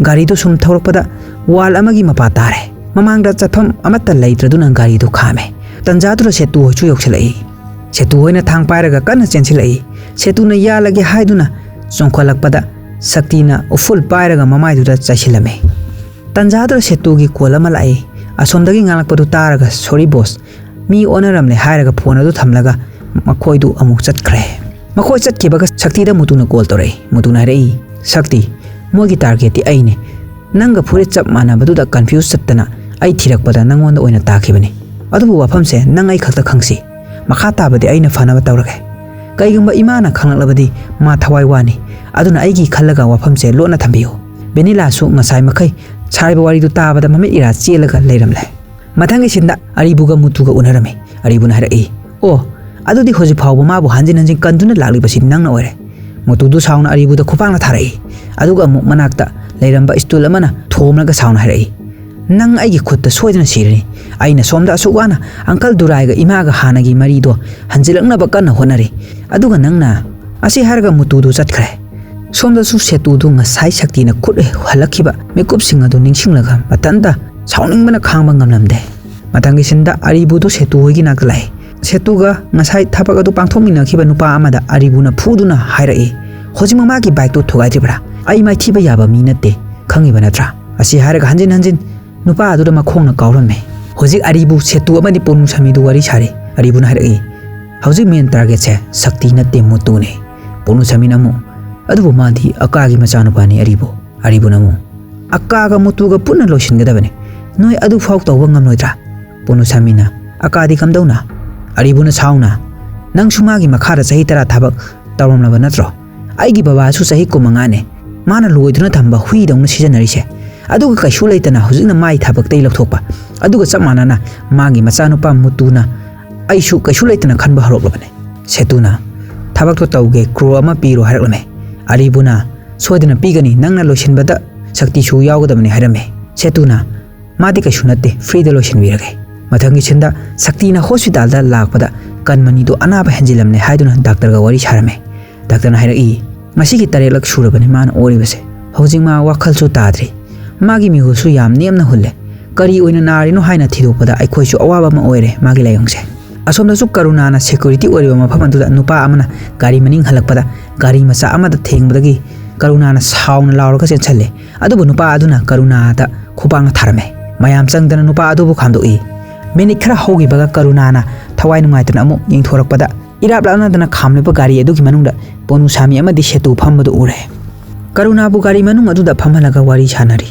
गारीदु सुम थौरकपदा वाल अमगी मपा तारे ममांगदा चफम अमत्ता लैत्रदुना गारीदु खामे तंजादुरा सेतु होचु योक्सलई सेतु होइना थांग पायरगा कन्ना चेंसिलई सेतुना यालगे हाइदुना चोंखलकपदा शक्तिना उफुल पायरगा ममाइदुदा चाइसिलमे तंजादुरा सेतुगी कॉल अमा लाई असोमदगी ngalakpadu तारगा सॉरी बॉस मी ओनरमले हायरगा फोन अदु थमलगा मखोइदु अमुक चटखरे मखोइ चटखिबगा शक्तिदा मुतुना कॉल तौरई मुतुना रई शक्ति मोगी टारगेट आइने नंगा फुरे चप मानबदुदा कंफ्यूज चत्तना आई थिरकपदा नंगोंदा ओइना ताखिबनी अदुबु वाफमसे नंग आई खक्ता खंगसी मखा ताबदि आइना फनाबा तौरगे कईगुंबा इमाना खंगलबदी मा थवाई वानी अदुना आइगी खल्लगा वाफमसे लोना थंबियो बेनिलासु ngасai मखै छाइबा वारिदु ताबदा ममे इरा चेलगा लेरमले मथंगी सिंदा अरिबुगा मुतुगा उनरमे अरिबुना हरई ओ अदुदि होजि फावबा माबु हांजिन हांजिन कंदुना लालिबसि नंगना ओरे मुतुदु साउना अरिबुदा खुपांगना थारई अदुगा अमुक मनाक्ता लेरंबा स्टूल अमना थोमलगा साउना हरई नंग आइगी खुत्ता सोइदना सिरनी आइना सोमदा असुवाना अंकल दुराइगा इमागा हानागी मरीदो हंजिलंगनाबा कन्ना होनरी अदुगा नंगना असी हारगा मुतुदु चटखरे सोमदा सु सेतुदु ngасai शक्तिना खुद हलखिबा मेकुपसिंग अदु निंगसिंगलगा मतंदा साउनिंगबना खांगबा ngamlamde mathangi sinda aribudu setu hoigi naklai setuga ngasai thapag adu pangthomina khiba nupa amada aribuna phuduna hairai hojima magi bike to thogai tribra ai mai thiba yaba mi natte khangiba natra asi haraga hanjin hanjin nupa adu ma khongna kawranme hojik aribu setu amani ponu samidu wari sare aribuna hairai hojik main target se sakti natte mutu ne ponu samina mu adu madi akagi machanu pani aribu namu akaga mutuga punna loisingedabane noi adu fauk tawba ngamnoidra ponu samina akadi kamdauna aribuna sauna nang sumagi makhara sahi tara thabak tawramlaba natro aigi baba su sahi ko mangane माना लोइदुना थंबा हुईदौना सिजनरिसे अदुगा कैसु लेतना हुजिना माई थाबक्तै लौथोकपा अदुगा चप मानाना मागी मचानुपा मुतुना आइसु कैसु लेतना खनबा हरोकलबने सेतुना थाबक्तो तौगे crow अमा पीरो हारकलमे अरिबुना सोदना पीगनी नंगना लोइसिनबदा शक्तिसु यावगदबने हारमे सेतुना मादी कैसु नत्ते फ्रीदा लोइसिनबिरगे मथंगी Chhinda शक्तिना hospital लापदा कनमनीदो अनाब हेंजिलमने हाइदुना डॉक्टरगा worry सारमे डॉक्टरना हाइरई मसीगी तरेलक सुरबने मान ओरिबसे हौजिंगमा वाखलसु ताद्री मागी मिहुसु याम नेमना हुल्ले करी ओइना नारिनो हाइना थिदोपदा आइखोइसु अवाबा मा ओइरे मागी लायोंगसे असोमदसु करुणाना security ओरिबा मफम अदुदा नुपा अमना गाड़ी मनिंग हलकपदा गाड़ी मचा अमदा थेंगबदगी करुणाना साउना लाउरगा चेंछल्ले अदुबु नुपा अदुना करुणादा खुपांग थारमे मयाम चंगदना नुपा अदुबु खामदोई मिनिट खरा होगिबगा करुणाना थवाई नुंगाइतना अमु यिंगथोरकपदा इराब लानादना खामलेबा गाड़ी अदुगी मनुंगदा पोनुसामी अमदि सेतु फमबदु उरे करुणाबु गाड़ी मनुंग अदुदा फमहलगा वारी सानरी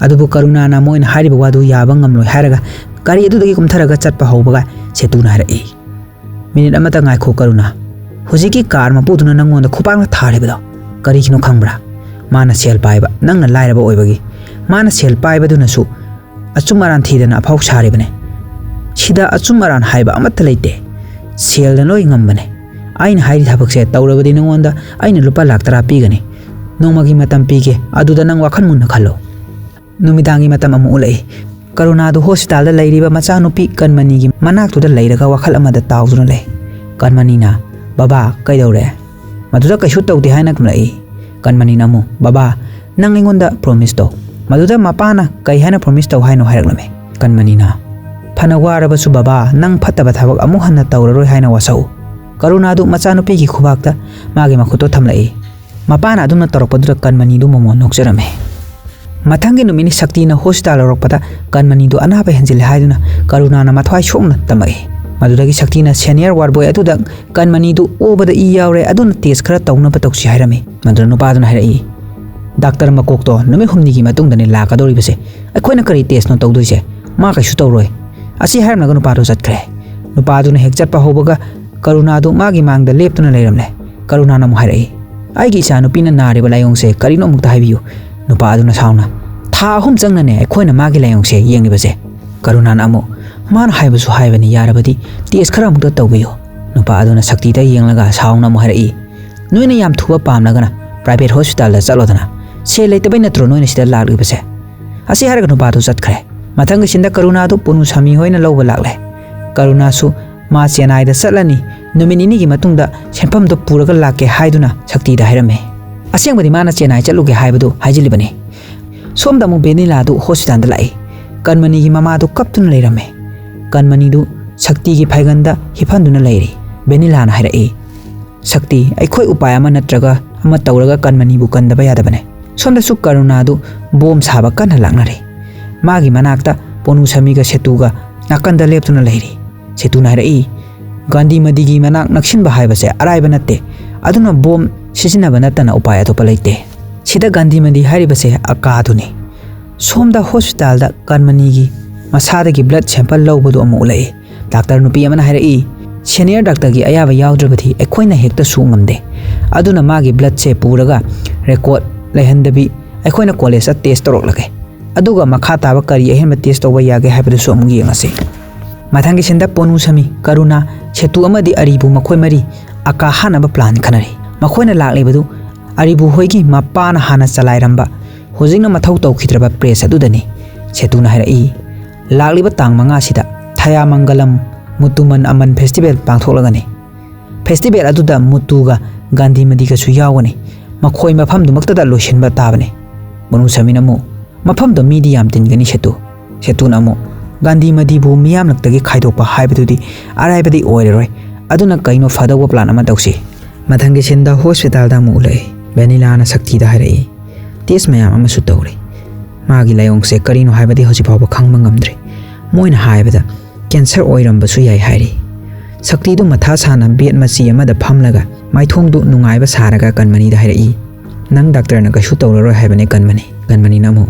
अदुबु करुणाना मोइन हारिबा वादु याबा ngamloi हारगा गाड़ी अदुदगी कुमथरगा चटपा हौबगा सेतुना हारई मिनिट अमता ngaikho करुणा हुजिकी कार मपुदुना नंगोंदा खुपांग थारेबदो करिगिनो खंगब्रा माना सेल पाइबा नंगना लाइरबा ओइबगी माना सेल पाइबदुनासु अचुमरान थीदना अफाउ सारेबने सिदा अचुमरान हाइबा अमत लेते सेल लोई ngambane आइन हाइरि थाबकसे तौरबदि नंगोंदा आइन लुपा लाख 10 पीगनी नोमगी मतम पीगे अदुदा नंग वाखन मुन्ना खल्लो नुमिदांगी मतम अमु उलई करुणादु हॉस्पिटल लैरिबा मचानुपी कनमनीगी मनाक्तुदा लैरगा वाखल अमदा ताउदुना ले कनमनीना बाबा कैदौरे मदुदा कैसु तौदे हाइना कमलाई कनमनीना मु बाबा नंग इंगोंदा प्रॉमिस दो मदुदा मपाना कै हाइना प्रॉमिस दो हाइनो हाइरकलमे कनमनीना फना वारबसु बाबा नंग फत्तबा थाबक अमु हन्ना तौररोय हाइना वासौ करुणादु मचानुपीगी खुबाक्ता मागे मखुतो थमलाई मपाना अदुना तौरपदुदा कनमनीदु मोमो नोक्चरमे मथंगे नुमिनी शक्तिना हॉस्पिटल रोकपदा कनमनीदु अनाबा हेंजिले हाइदुना करुणाना मथवाई सोंगना तमई मदुदगी शक्तिना सीनियर वार्ड बॉय अदुदा कनमनीदु ओबदा इ यावरे अदुना टेस्ट खरा तौनबा तौसी हाइरमे मदुना नुपादुना हाइरई डॉक्टर मकोकतो नुमि हुमनीगी मतुंगदने लाकदोरिबसे अखोइना करी टेस्ट नो तौदुइसे मा कैसु तौरोय असि हाइरमनगा नुपादु चटखरे नुपादुना हेक चटपा होबगा करुणादु मागी मांगदा लेपतुना लेरमले करुणाना मु हाइरई आइगी इचा नुपिना नारेबा लायोंगसे करिनो मुक्ता हाइबियु नुपा अदुना साउना था अहुम चंगनाने अखोइना मागी लायोंगसे येंगिबसे करुणाना अमु मान हाइबसु हाइबनी यारबदी टेस्ट खरा मुक्ता तौबियो नुपा अदुना शक्तिदा येंगलगा साउना मु हाइरई नोइना याम थुबा पामलगना प्राइवेट हॉस्पिटल दा चलोदना से लेतबै नत्रो नोइना सिदा लागिबसे असि हारगा नुपादु चटखरे मथंग सिंदा करुणादु पुनु सामी होइना लौबा लागले करुणासु मा चेन्नाईदा चलनी नुमिनिनिगी मतुंगदा सेंफमदो पुरगा लाके हाइदुना शक्तिदा हाइरमे असेंबदी माना चेन्नाई चलुगे हाइबदु हाइजिलिबने सोमदा मु बेनिलादु हॉस्पिटल लाई कनमनीगी ममादु कप्तुना लेरमे कनमनीदु शक्तिगी फाइगंदा हिफंदुना लेरी बेनिलाना हाइरई शक्ति अखोई उपाय अमा नत्रगा अमा तौरगा कनमनीबु कंदबा यादबने सोमदसु करुणादु बोम साबा कन्ना लांगनारे मागी मनाक्ता पोनुसमीगा सेतुगा नाकंदा लेपतुना लेरी सेतुना हाइरई गांधीमदीगी मनाक नक्सिनबा हाइबसे अराइबा नत्ते अदुना बोम सिजिनबा नत्तना उपाय अतोपा लेते सिदा गांधीमदी हाइरिबसे अकादुनी सोमदा हॉस्पिटल कनमनीगी मसादगी ब्लड सैंपल लौबदु अमु उलै डॉक्टर नुपी अमना हाइरई सीनियर डॉक्टर की अयाबा यावद्रबथि अखोइना हेक्ता सुंगमदे अदुना मागी ब्लड से पुरगा रेकॉर्ड लेहंदबी अखोइना कॉलेज टेस्ट तौरलगे अदुगा मखा ताबा करी अहेंबा टेस्ट तौबा यागे हाइबदुसु अमु येंगसे मथंगी सिंदा पोनुसमी करुणा सेतु अमदी अरिबु मखोइ मरी अका हानबा प्लान खनरी मखोइना लाक्लेबदु अरिबु होइगी मपाना हाना चलाइरंबा होजिंगना मथौ तौखिद्रबा प्रेस अदुदनी सेतुना हाइरई लाक्लिबा तांग 5 सिदा थयामंगलम मुतुमन अमन फेस्टिवल पांथोलगनी फेस्टिवल अदुदा मुतुगा गांधीमदीगसु यावनी मखोइ मफमदुमक्तदा लोइसिनबा ताबनी बनुसमिनमु मफमदो मीडी याम तिनगनी सेतुनामु गांधीमदीबु मियामलक्तगी खाइदोपा हाइबदुदी अराइबदी ओइररोय अदुना कइनो फदौबा प्लान अमा तौसी मथंगी सिंदा हॉस्पिटल दा मुलै बेनिलाना शक्ति दा हाइरई टेस्ट मयाम अमसु तौरे मागी लायोंगसे करिनो हाइबदी हजिफावबा खंगबा ngamdre मोइना हाइबदा कैंसर ओइरंबसु याइ हाइरी शक्तिदु मथा साना बेट मची अमदा फमलगा माइथोंदु नुंगाइबा सारगा कनमनी दा हाइरई नंग डॉक्टर ना कैसु तौररोय हाइबने कनमनी नमु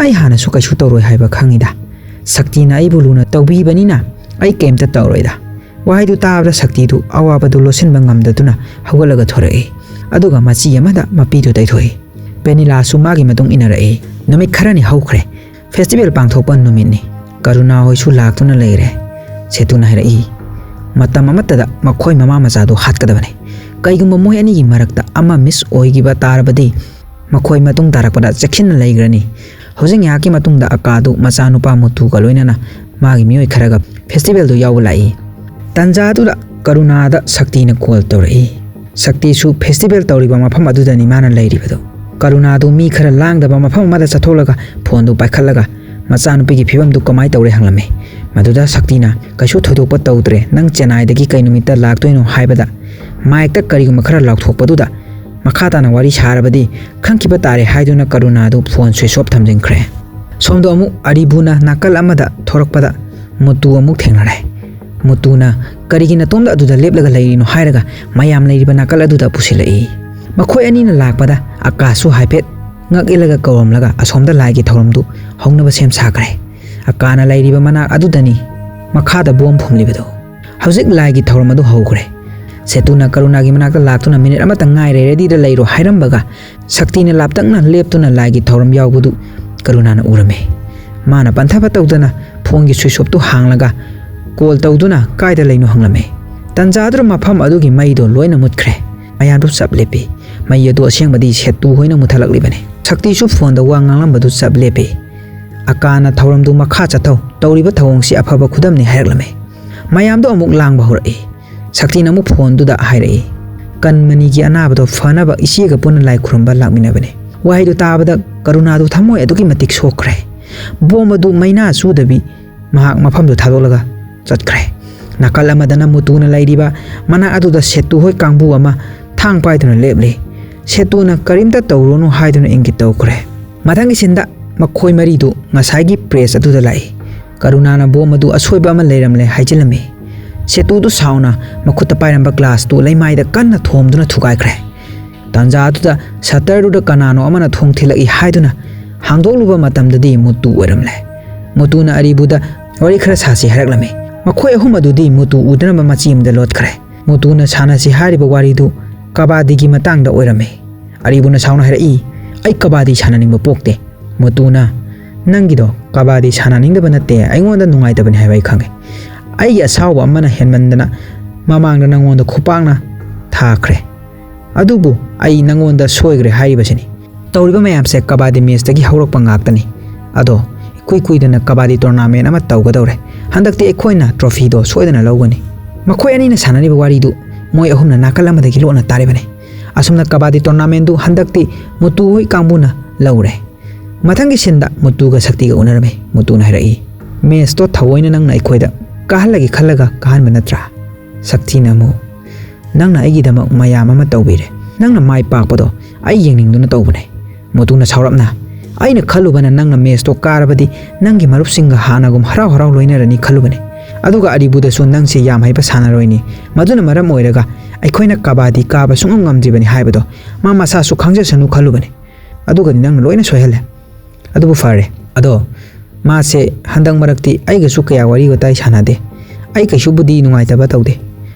आई हानासु कैसु तौरोय हाइबा खंगिदा शक्ति ना इबुलुना तौबीबनिना आई केमता तौरोयदा वाइदु ताबदा शक्तिदु अवाबदु लोसिनबा ngamददुना हौगलगा थोरई अदुगा मची अमदा मपीदु दैथोई Vennila su magi matung inarae numit kharani haukhre festival pangthokpa numitni Karuna hoi su laktuna leire setuna harai matam amatada makhoi mama machadu hatkadabane kaigumba moi ani gi marakta ama miss oigiba tarabadi makhoi matung tarakpada chekhin leigrani hojing yaki matungda akadu machanupa Muthu ka loinana magi mioi kharaga festival du yawlai tanja du Karuna da Sakthi na call torai Sakthi su festival tawriba mafam adudani mana leiribado Karuna du mi khara langdaba mafam mada chatholaga phone du paikhallaga machanupi gi phibam du kamai tawre hanglame maduda Sakthi na kaishu thoidokpa tawdre nang Chennai dagi kai numita laktoino haibada maik ta kariguma khara lakthokpaduda makhata na wari sarabadi khangkiba tare haiduna Karuna du phone switch off thamjingkhre somdo amu Arivu na nakal amada thorakpada Muthu amu thengnare Muthu na karigina tomda aduda leplaga leirino hairaga mayam leiriba nakal aduda pusilai makhoi ani na lakpada akasu haipet ngak ilaga kawamlaga asomda laigi thoramdu hongnaba sem sakre akana leiriba mana adudani makhada bom phumlibado hauzik laigi thoramadu hogre setuna Karuna gi manakta laktuna minute amata ngaire ready da leiro hairambaga Sakthi na laptakna leptuna laigi thoram yawbudu Karuna na urame mana panthaba tawdana phone gi switch off tu hanglaga call tawduna kaida leino hanglame tanjadru mafam adugi maido loina mutkre mayan ru sab lepe mai adu asengbadi setu hoina muthalakli Sakthi su phone da wanganglam badu sab lepe akana thoram du makha chathau tawriba thawong si afaba khudam ni hairaklame mayam do amuk langba horai Sakthi na mu phone du da hairai Kanmani gi anabado fanaba isiga pun lai khurumba lakminabane wahai du tabada Karuna du thamoi adugi matik sokre bom du maina su dabi mahak mafam du thadolaga chatkre nakal amadana Muthu na lairiba mana adu da setu hoi kangbu ama thang paiduna leble setu na karimta tawronu haiduna ingit tawkre mathangi sinda makhoi mari du ngasai gi press adu da lai Karuna na bom du asoiba ama leiramle haijilame setu du sauna makhutta pairamba glass tu leimai da kanna thomduna thugaikre tanja adu da satar du da kanano amana thong thilai haiduna hangdoluba matamdadi Muthu oramle Muthu na Arivu da wari khara sasi haraklame makhoi ahum adudi Muthu udana machim da lotkhre Muthu na sanasi hariba wari du kabadi gi matang da oirame Arivu na sauna harai ai kabadi sananing pokte Muthu na nangido kabadi sananing da banate aingonda nungai da bani haibai khange ai asawa amana henmandana mamang da nangonda khupangna thakre adubu ai nangonda soigre haibasini tawriba mayamse kabadi match dagi haurakpa ngaktani ado kuidana kabadi tournament ama tawgadawre handakti ekhoina trophy do soidana lawgani makhoi ani na sanani wari du moi ahumna nakal amadagi lona taribane asumna kabadi tournament du handakti Muthu hoi kambuna lawre mathangi sinda Muthu ga Sakthi ga unarame Muthu na harai match to thawoina nangna ekhoida kahalagi khallaga kahan manatra Sakthi na mu nangna aigi dama mayam ama tawbire nangna mai pakpado ai yengningduna tawbane Muthu na saurapna aina khalubana nangna match to karabadi nangi marupsinga hanagum harau harau loinarani khalubane aduga Arivu da su nangse yam haiba sanaroini maduna maram oiraga aikhoina kabadi kaba sungam ngamjibani haibado ma masa su khangjasanu khalubane aduga ni nangna loina soihale adubu fare ado ma se handang marakti aiga su kaya wari gotai sanade ai kaisu budi nungai taba tawde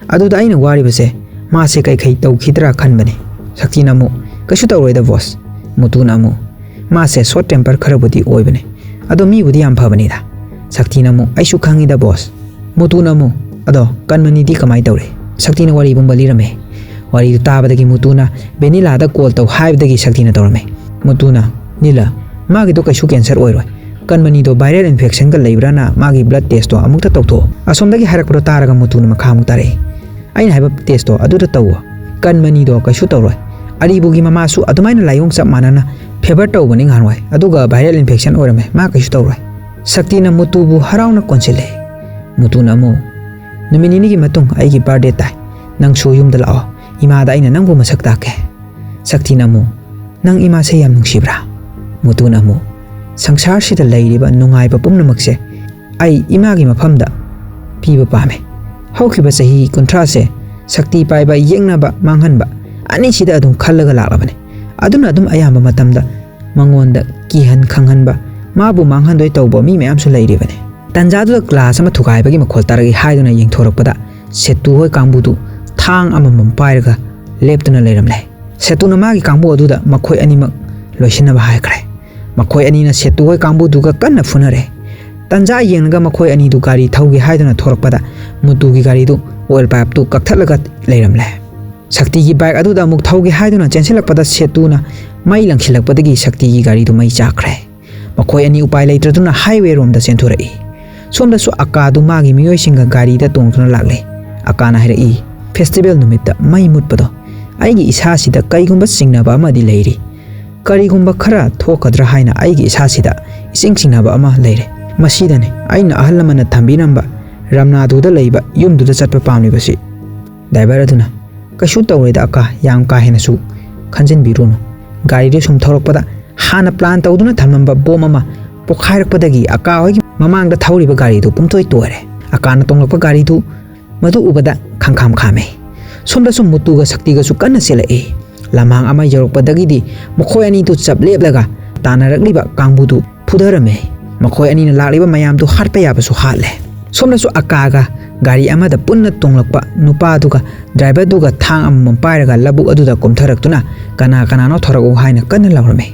aduda aina wari base ma se kai khai taw khidra khanbane Sakthi namu kaisu tawroida boss Muthu namu ma se short temper kharabudi oibane ado mi budi am phabani da Sakthi namu aisu khangi da boss Muthu namu ado Kanmani di kamai tawre Sakthi na wari bumbali rame wari du tabadagi Muthu na Vennila da call taw haibdagi Sakthi na tawrame Muthu na nila magi do kaisu cancer oiroi Kanmani do viral infection ga leibrana magi blood test to amukta tawtho asomdagi harakpro taraga Muthu na makhamu tare aina haiba test to adu da tawo Kanmani do kaisu tawroi Arivu gi mama su adumaina layong chap manana fever tawbani ngarwai aduga viral infection orame ma kaisu tawroi Sakthi na Muthu bu harauna konsile Muthu na mu numinini gi matung ai gi birthday tai nang su yum da lao ima da aina nang bu masak ta ke Sakthi na mu nang ima se yam nungsibra Muthu na mu sangsar si da leiriba nungai pa pumnamakse ai ima gi mafamda piba pame haukiba sahi kontra se Sakthi paiba Yeknaba manghanba ani sida adum khallaga laklabane aduna adum ayamba matamda mangonda kihan khanghanba mabu manghandoi tawbo mi mayam su leiribane tanjadu class ama thugaibagi makhol taragi haiduna yengthorakpada setu hoi kangbudu thang amamam pairaga leptuna leiramle setuna magi kangbu aduda makhoi animak loisinaba haikre makhoi ani na setu hoi kambu duga kanna funare tanja yenga makhoi ani du gari thaugi haiduna thorakpada Muthu gi gari du oil pipe tu kakthlaga leiramle Sakthi gi bike adu da muk thaugi haiduna chensilakpada setu na mai langsilakpadagi Sakthi gi gari du mai chakre makhoi ani upai leitraduna highway rom da chenturai somda su aka du magi miyoi singa gari da tongtuna lagle akana hirai festival numita mai mutpado aigi isa sida kaigumba singnaba amadi leiri karigumba khara thokadra haina aigi isa sida ising singnaba ama leire masidane aina ahallamana thambinamba ramnadu da leiba yumdu da chatpa pamli basi driver aduna kashu tawreda aka yam ka hena su khanjin birunu gari de sum thorokpada hana plan tawduna thamamba bom ama pokhairakpadagi aka hogi mamangda thawriba gari du pumtoi tore akana tonglakpa gari du madu ubada khangkham khame somda sum Muthu ga Sakthi ga su kanna sela e lamang ama yorokpadagi di mokhoi ani tu chap leplega tanarakliba kangbu du phudarame mokhoi ani na lakliba mayam tu hatpa yaba su hatle somda su akaga gari ama da punna tonglakpa nupa duga driver duga thang am pairaga labuk adu da komtharaktuna kana no thoragu haina kanna lawrame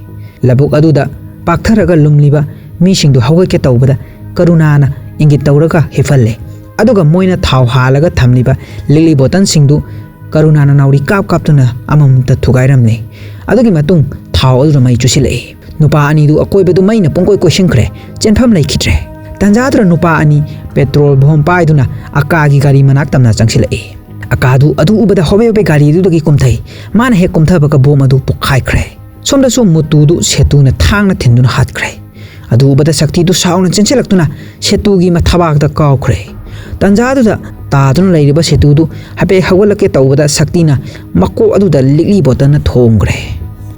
labuk adu da paktharaga lumliba mi sing du hawga ke tawbada karunana ingit tawraga hefalle aduga moina thau halaga thamliba lili botan singdu karunana nauri kap kaptuna amamta thugairamne adugi matung thau adu mai chusile nupa ani du akoi bedu maina pongkoi koishingkre chenpham lai khitre tanjadra nupa ani petrol bom paiduna akagi gari manak tamna changsile akadu adu ubada hobe gari du dagi kumthai mana he kumthaba ka bom adu pokhai khre somda som Muthu du setuna thangna thinduna hatkre adu ubada Sakthi du sauna chenchelaktuna setugi mathabak da kawkhre tanjadu da tadun leiriba setu du habe hawalake tawbada Sakthi na mako adu da ligli botana thongre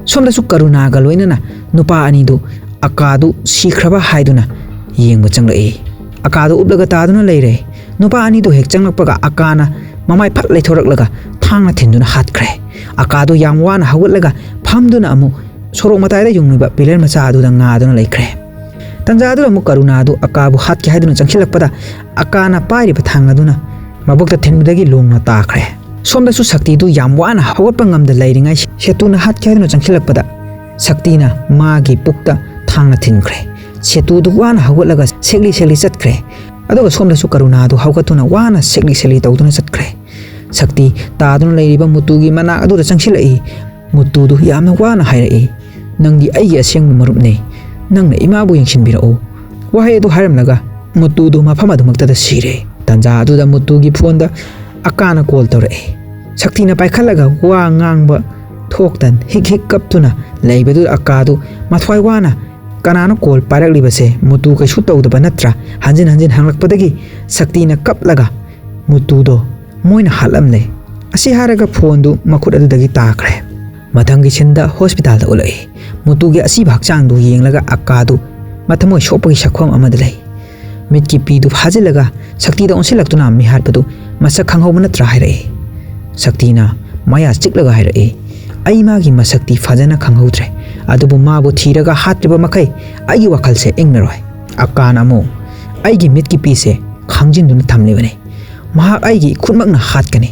somda su karuna ga loina na nupa ani du akadu sikhraba haiduna yengba changlai akadu ublaga taduna leire nupa ani du hek changlakpaga akana mamai phat leithoraklaga thangna thinduna hatkre akadu yamwana hawalaga phamduna amu sorok matai da yungniba pilar macha adu da nga aduna leikre tanjadu amu karuna du akabu hatki haiduna changsilakpada akana pairi pathangaduna mabukta thenbudagi longna takhre somda su Sakthi du yamwana hawatpa ngamda leiringai setuna hatki haiduna changsilakpada Sakthi na magi pukta thangna thinkhre setu du wana hawatlaga segli chatkre aduga somda su karuna du hawgatuna wana segli tawduna chatkre Sakthi taduna leiriba Muthu gi mana adu da changsilai Muthu du yamna wana hairai nangdi aigi aseng marupni nangna imabu yengsinbirao wahai du haramlaga Muthu du mafama du makta da sire tanja adu da Muthu gi phone da akana call tore Sakthi na paikhalaga wa ngangba thoktan hik kaptuna leibedu akadu mathwai wana kanano call paraklibase Muthu ka shu tawdaba natra hanjin hanglakpadagi Sakthi na kaplaga Muthu do moina halamle asi haraga phone du makhut adu dagi takre mathangi chinda hospital da ulai Muthu gi asi bhakchang du yenglaga akadu mathamoi shopagi sakhwam amadlai mitki pi du phajilaga Sakthi da onsilaktuna mi harpadu masak khanghaubana tra hairai Sakthi na maya chiklaga hairai ai magi masakti phajana khanghaudre adubu mabu thiraga hatriba makai ai wakal se engnaroi akana mo ai gi mitki pi se khangjin dun thamlebane maha ai gi khutmakna hatkani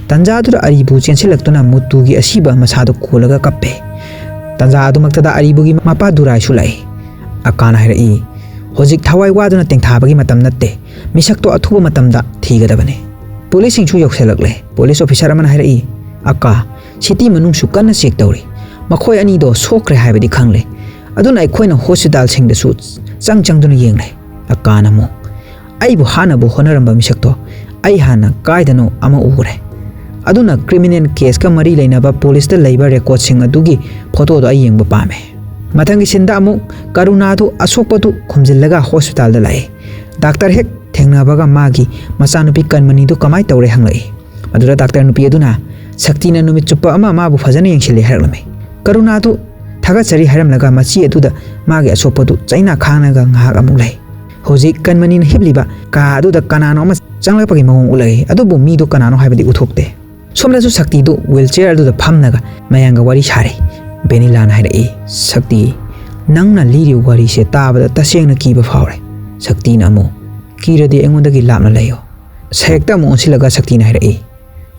tanjadura aribu chensilaktuna Muthu gi asiba masadu kholaga kappe tanjadu maktada aribu gi mapa Durai sulai akana hairai hojik thawai waduna tengthabagi matam natte misakto athuba matamda thigadabane police singchu yokselakle police officer amana hairai aka city manung su kana check tawri makhoi ani do sokre haibadi khangle aduna aikhoina hospital singda su changduna yengle akana mo aibu hana bu honaramba misakto ai hana kaidano ama ugre aduna criminal case ka mari leinaba police da leiba record sing adugi photo do ai yengba pame mathangi sinda amu karuna du asokpatu khumjillaga hospital da lai doctor hek thengnabaga magi machanupi Kanmani du kamai tawre hanglai adura doctor nupi aduna Sakthi na numit chupa ama mabu phajana yengsile harlame karuna du thaga chari haramlaga machi aduda magi asokpatu chaina khangnaga ngahak amulai hoji Kanmani na hibliba ka aduda kanano ama changlapagi mawong ulai adubu mi du kanano haibadi uthokte somla su Sakthi du wheelchair aduda phamnaga mayanga wari sare Vennila na hairai Sakthi nangna liri wari se tabada tasengna kiba phawre Sakthi na mo kiradi engondagi lapna layo sekta mo onsilaga Sakthi na hairai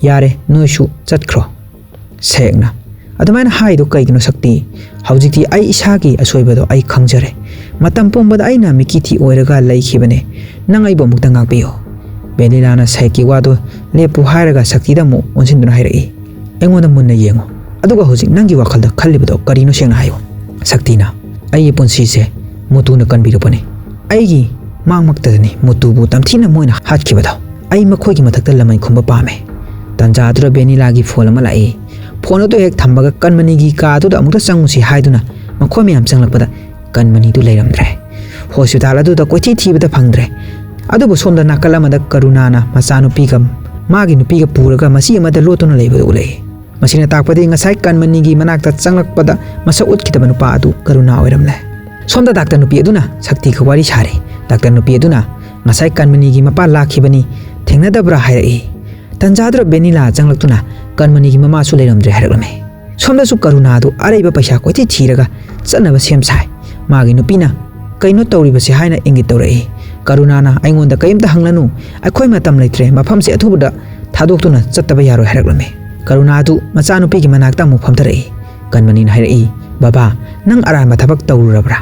yare noishu chatkhro sekna ꯑꯗꯨꯃꯥꯏꯅ ꯍꯥꯏꯗꯣ ꯀꯩꯒꯤꯅꯣ ꯁꯛꯇꯤ ꯍꯧꯖꯤꯛꯇꯤ ꯑꯩ ꯏꯁꯥꯒꯤ ꯑꯁꯣꯏꯕꯗꯣ ꯑꯩ ꯈꯪꯖꯔꯦ ꯃꯇꯝ ꯄꯨꯝꯕꯗ ꯑꯩꯅ ꯃꯤꯀꯤꯊꯤ ꯑꯣꯏꯔꯒ ꯂꯩꯈꯤꯕꯅꯦ ꯅꯪ ꯑꯩꯕꯨ ꯑꯃꯨꯛꯇ ꯉꯥꯛꯄꯤꯌꯨ ꯚꯦꯅꯤꯂꯥꯅ ꯁꯥꯏꯛꯀꯤ ꯋꯥꯗꯣ ꯂꯦꯞꯄꯨ ꯍꯥꯏꯔꯒ ꯁꯛꯇꯤꯗ ꯑꯃꯨꯛ ꯑꯣꯟꯁꯤꯟꯗꯨꯅ ꯍꯥꯏꯔꯛꯏ ꯑꯩꯉꯣꯟꯗ ꯃꯨꯟꯅ ꯌꯦꯡꯉꯨ ꯑꯗꯨꯒ ꯍꯧꯖꯤꯛ ꯅꯪꯒꯤ ꯋꯥꯈꯜꯗ ꯈꯜꯂꯤꯕꯗꯣ ꯀꯔꯤꯅꯣ ꯁꯦꯡꯅ ꯍꯥꯏꯌꯨ ꯁꯛꯇꯤꯅ ꯑꯩꯒꯤ ꯄꯨꯟꯁꯤꯁꯦ ꯃꯨꯇꯨꯅ ꯀꯟꯕꯤꯔꯛꯄꯅꯤ ꯑꯩꯒꯤ ꯃꯥꯡꯃꯛꯇꯗꯅꯤ ꯃꯨꯇꯨꯕꯨ ꯇꯝꯊꯤꯅ ꯃꯣꯏꯅ ꯍꯥꯠꯈꯤꯕꯗꯣ ꯑꯩ ꯃꯈꯣꯏꯒꯤ ꯃꯊꯛꯇ ꯂꯃꯟ ꯈꯨꯝꯕ ꯄꯥꯝꯃꯦ ꯇꯟꯖꯥꯗꯨꯗ ꯚꯦꯅꯤꯂꯥꯒꯤ ꯐꯣꯟ ꯑꯃ ꯂꯥꯛꯏ ꯐꯣꯟ ꯑꯗꯨ ꯍꯦꯛ ꯊꯝꯕꯒ ꯀꯟꯃꯅꯤꯒꯤ ꯀꯥꯗꯨꯗ ꯑꯃꯨꯛꯇ ꯆꯪꯉꯨꯁꯤ ꯍꯥꯏꯗꯨꯅ ꯃꯈꯣꯏ ꯃꯌꯥꯝ ꯆꯪꯂꯛꯄꯗ ꯀꯟꯃꯅꯤꯗꯨ ꯂꯩꯔꯝꯗ꯭ꯔꯦ ꯍꯣꯁꯄꯤꯇꯥꯜ ꯑꯗꯨꯗ ꯀꯣꯏꯊꯤ ꯊꯤꯕꯗ ꯐꯪꯗ꯭ꯔꯦ ꯑꯗꯨꯕꯨ ꯁꯣꯝꯗ ꯅꯥꯀꯜ ꯑꯃꯗ ꯀꯔꯨꯅꯥꯅ ꯃꯆꯥꯅꯨꯄꯤꯒ 마기 누피가 부르가 마시 아마다 로토나 레이버도 울레 마시나 딱바디 ngasai Kanmani manakta changlakpada masa utkitaba nupa adu karuna oiramle somda daktar nupi aduna Sakthi ka wari sare daktar nupi aduna ngasai Kanmani gi mapa lakhibani thengnadabra hairai tanjadra Vennila changlaktuna Kanmani gi mama su leiramdre hairakme somda su karuna adu araiba paisa koiti thiraga chanaba semsai magi nupina kaino tawribase haina ingit tawrai karunana aingonda kaimta hanglanu akhoi matam leitre mafamse athubada thadokuna chattaba yaro hairakme karunadu machanupi gi manakta mu phamtarai Kanmani hairai baba nang arama thabak tawrurabra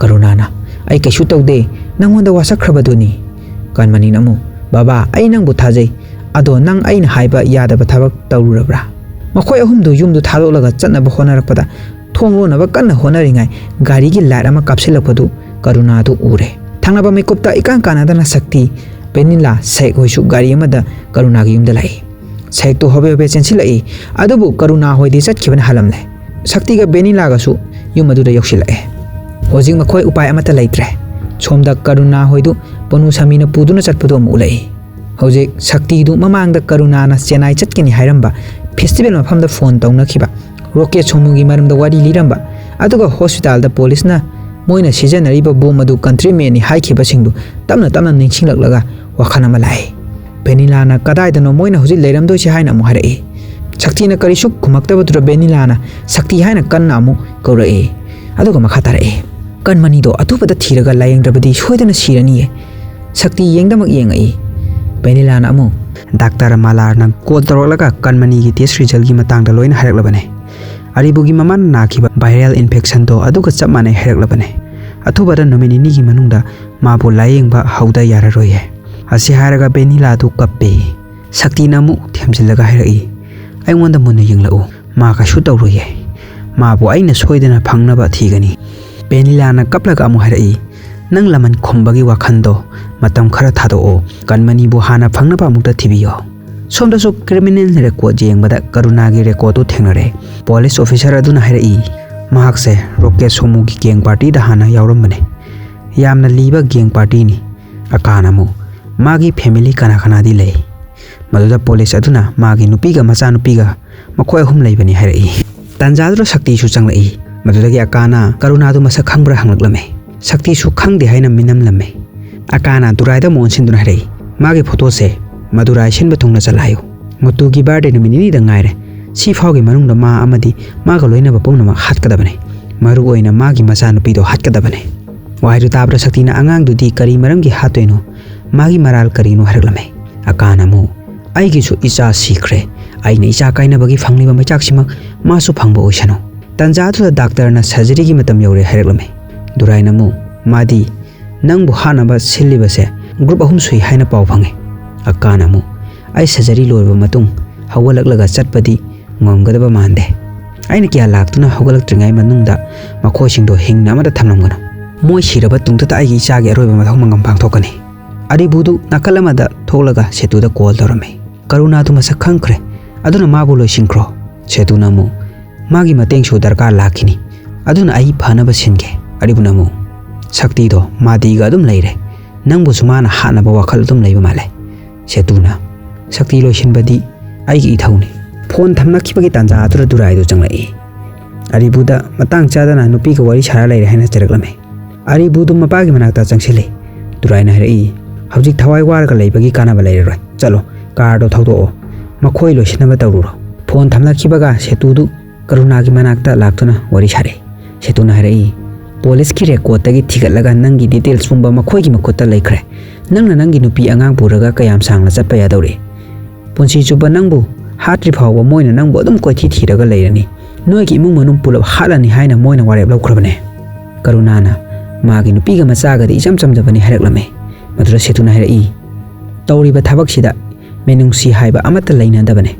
karunana ai kaisu tawde nangonda wasakrabaduni Kanmani namu baba ai nang bu thajai ado nang aina haiba yadaba thabak tawrurabra makhoi ahumdu yumdu thadolaga chatnaba honarakpada thonglonaba kanna honaringai gari gi light ama kapsilakpadu karunadu ure thangnaba mekopta ikan kanadana Sakthi Vennila saik hoisu gari amada karuna gi yumda lai saik to hobe hobe chensilai adubu karuna hoidi chatkibana halamle Sakthi ga Vennila ga su yum aduda yoksilai hojing makhoi upai amata leitre somda karuna hoidu ponu samina puduna chatpadu mulai hojik Sakthi du mamangda karuna na Chennai chatkini hairamba festival mafamda phone tawnakhiba rocket somugi maramda wari liramba aduga hospital da police na moina sijanariba bom adu countrymen ni haikhiba singdu tamna tamna ningsinglaklaga wakhana malai Vennila na kadaidano moina hojik leiramdoi si haina mu harai Sakthi na karisu kumaktaba Vennila na Sakthi haina Kanna amu kaurai aduga makhatare Kanmani do atupada thiraga layengdrabadi soidana sirani Sakthi yengdamak yengai Vennila na amu Dr. Malar na call tarolaga Kanmani gi test result gi matangda loina haraklabane Arivu gi maman nakhiba viral infection do aduga chapmane haraklabane athubada nominini gi manungda mabu layengba hauda yararoye asi haraga Vennila du kappe Sakthi na mu themjilaga harai aingonda munna yenglau ma ka shu tawroye mabu aina soidana phangnaba thigani Vennila na kaplaga amu harai nang laman khombagi wakhando matam khara thado Kanmani bu hana phangnaba amukta thibiyo somda so criminal record jengbada karuna gi record tu thengnare police officer aduna harai mahakse rocket somu gi gang party da hana yaurambane yamna liba gang party ni akana mu magi family kana kana di lei maduda police aduna magi nupi ga macha nupi ga makhoi hum leibani harai tanjadro Sakthi su changlai maduda gi akana karuna du masa khangbra hanglaklame Sakthi su khangde haina minam lamme akana Durai da monsin dun harai magi photo se Madurai shin bathungna chalayo Muthu gi birthday nomini da ngaire si phawgi manungda ma amadi ma ga loina ba pumna ma hatkadabane maru oina magi macha nupi do hatkadabane wairu tabra Sakthi na angang du di kari maram gi hatoino magi maral karino haraklame akana mu ai gi su icha sikre ai na icha kaina bagi phangni ba machak simak ma su phangbo oisano tanja thu doctor na surgery gi matam yore haraklame Durai namu madi nangbu hana ba siliba se group ahum sui haina paw phange akana mu ai surgery loiba matung hawalaklaga chatpadi ngomgadaba mande aina kya laktuna hawalak tringai manungda makhoi singdo hingna amada thamlamgano moi siraba tungta ai gi cha ge roiba mathong mangam phangthokani Arivu du nakalamada tholaga setu da call dorame karuna tu masak khangkre aduna mabu loisingkro setu namu magi mateng su darkar lakhini aduna ai phana ba singe Arivu namu Sakthi do madi ga dum leire nangbu sumana hana ba wakhal dum leiba male setuna Sakthi loisin badi ai gi thauni phone thamna khibagi tanja atura Durai do changlai Arivu da matang chadana nupi ga wari sara leire haina charaklame Arivu du mapagi manakta changsile Durai na harai hawjik thawai war ga leibagi kana ba leire roi chalo car do thawdo makhoi loisinaba tawruro phone thamna khibaga setu du karuna gi manakta laktuna wari sare setuna harai police ki record tagi thigatlaga nangi details pumba makhoi gi makota laikhre nangna nangi nupi angang puraga kayam sangla chatpa yadawre punsi chuba nangbu hatri phawba moina nangbu adum koithi thiraga leirani Noigi imung manung pulap halani haina moina warep laukrabane. Karunana magi nupiga machaga di icham chamjabani hairaklamai. Madura setuna hairai. Tauriba thabaksida menungsi haiba amata lainadabane.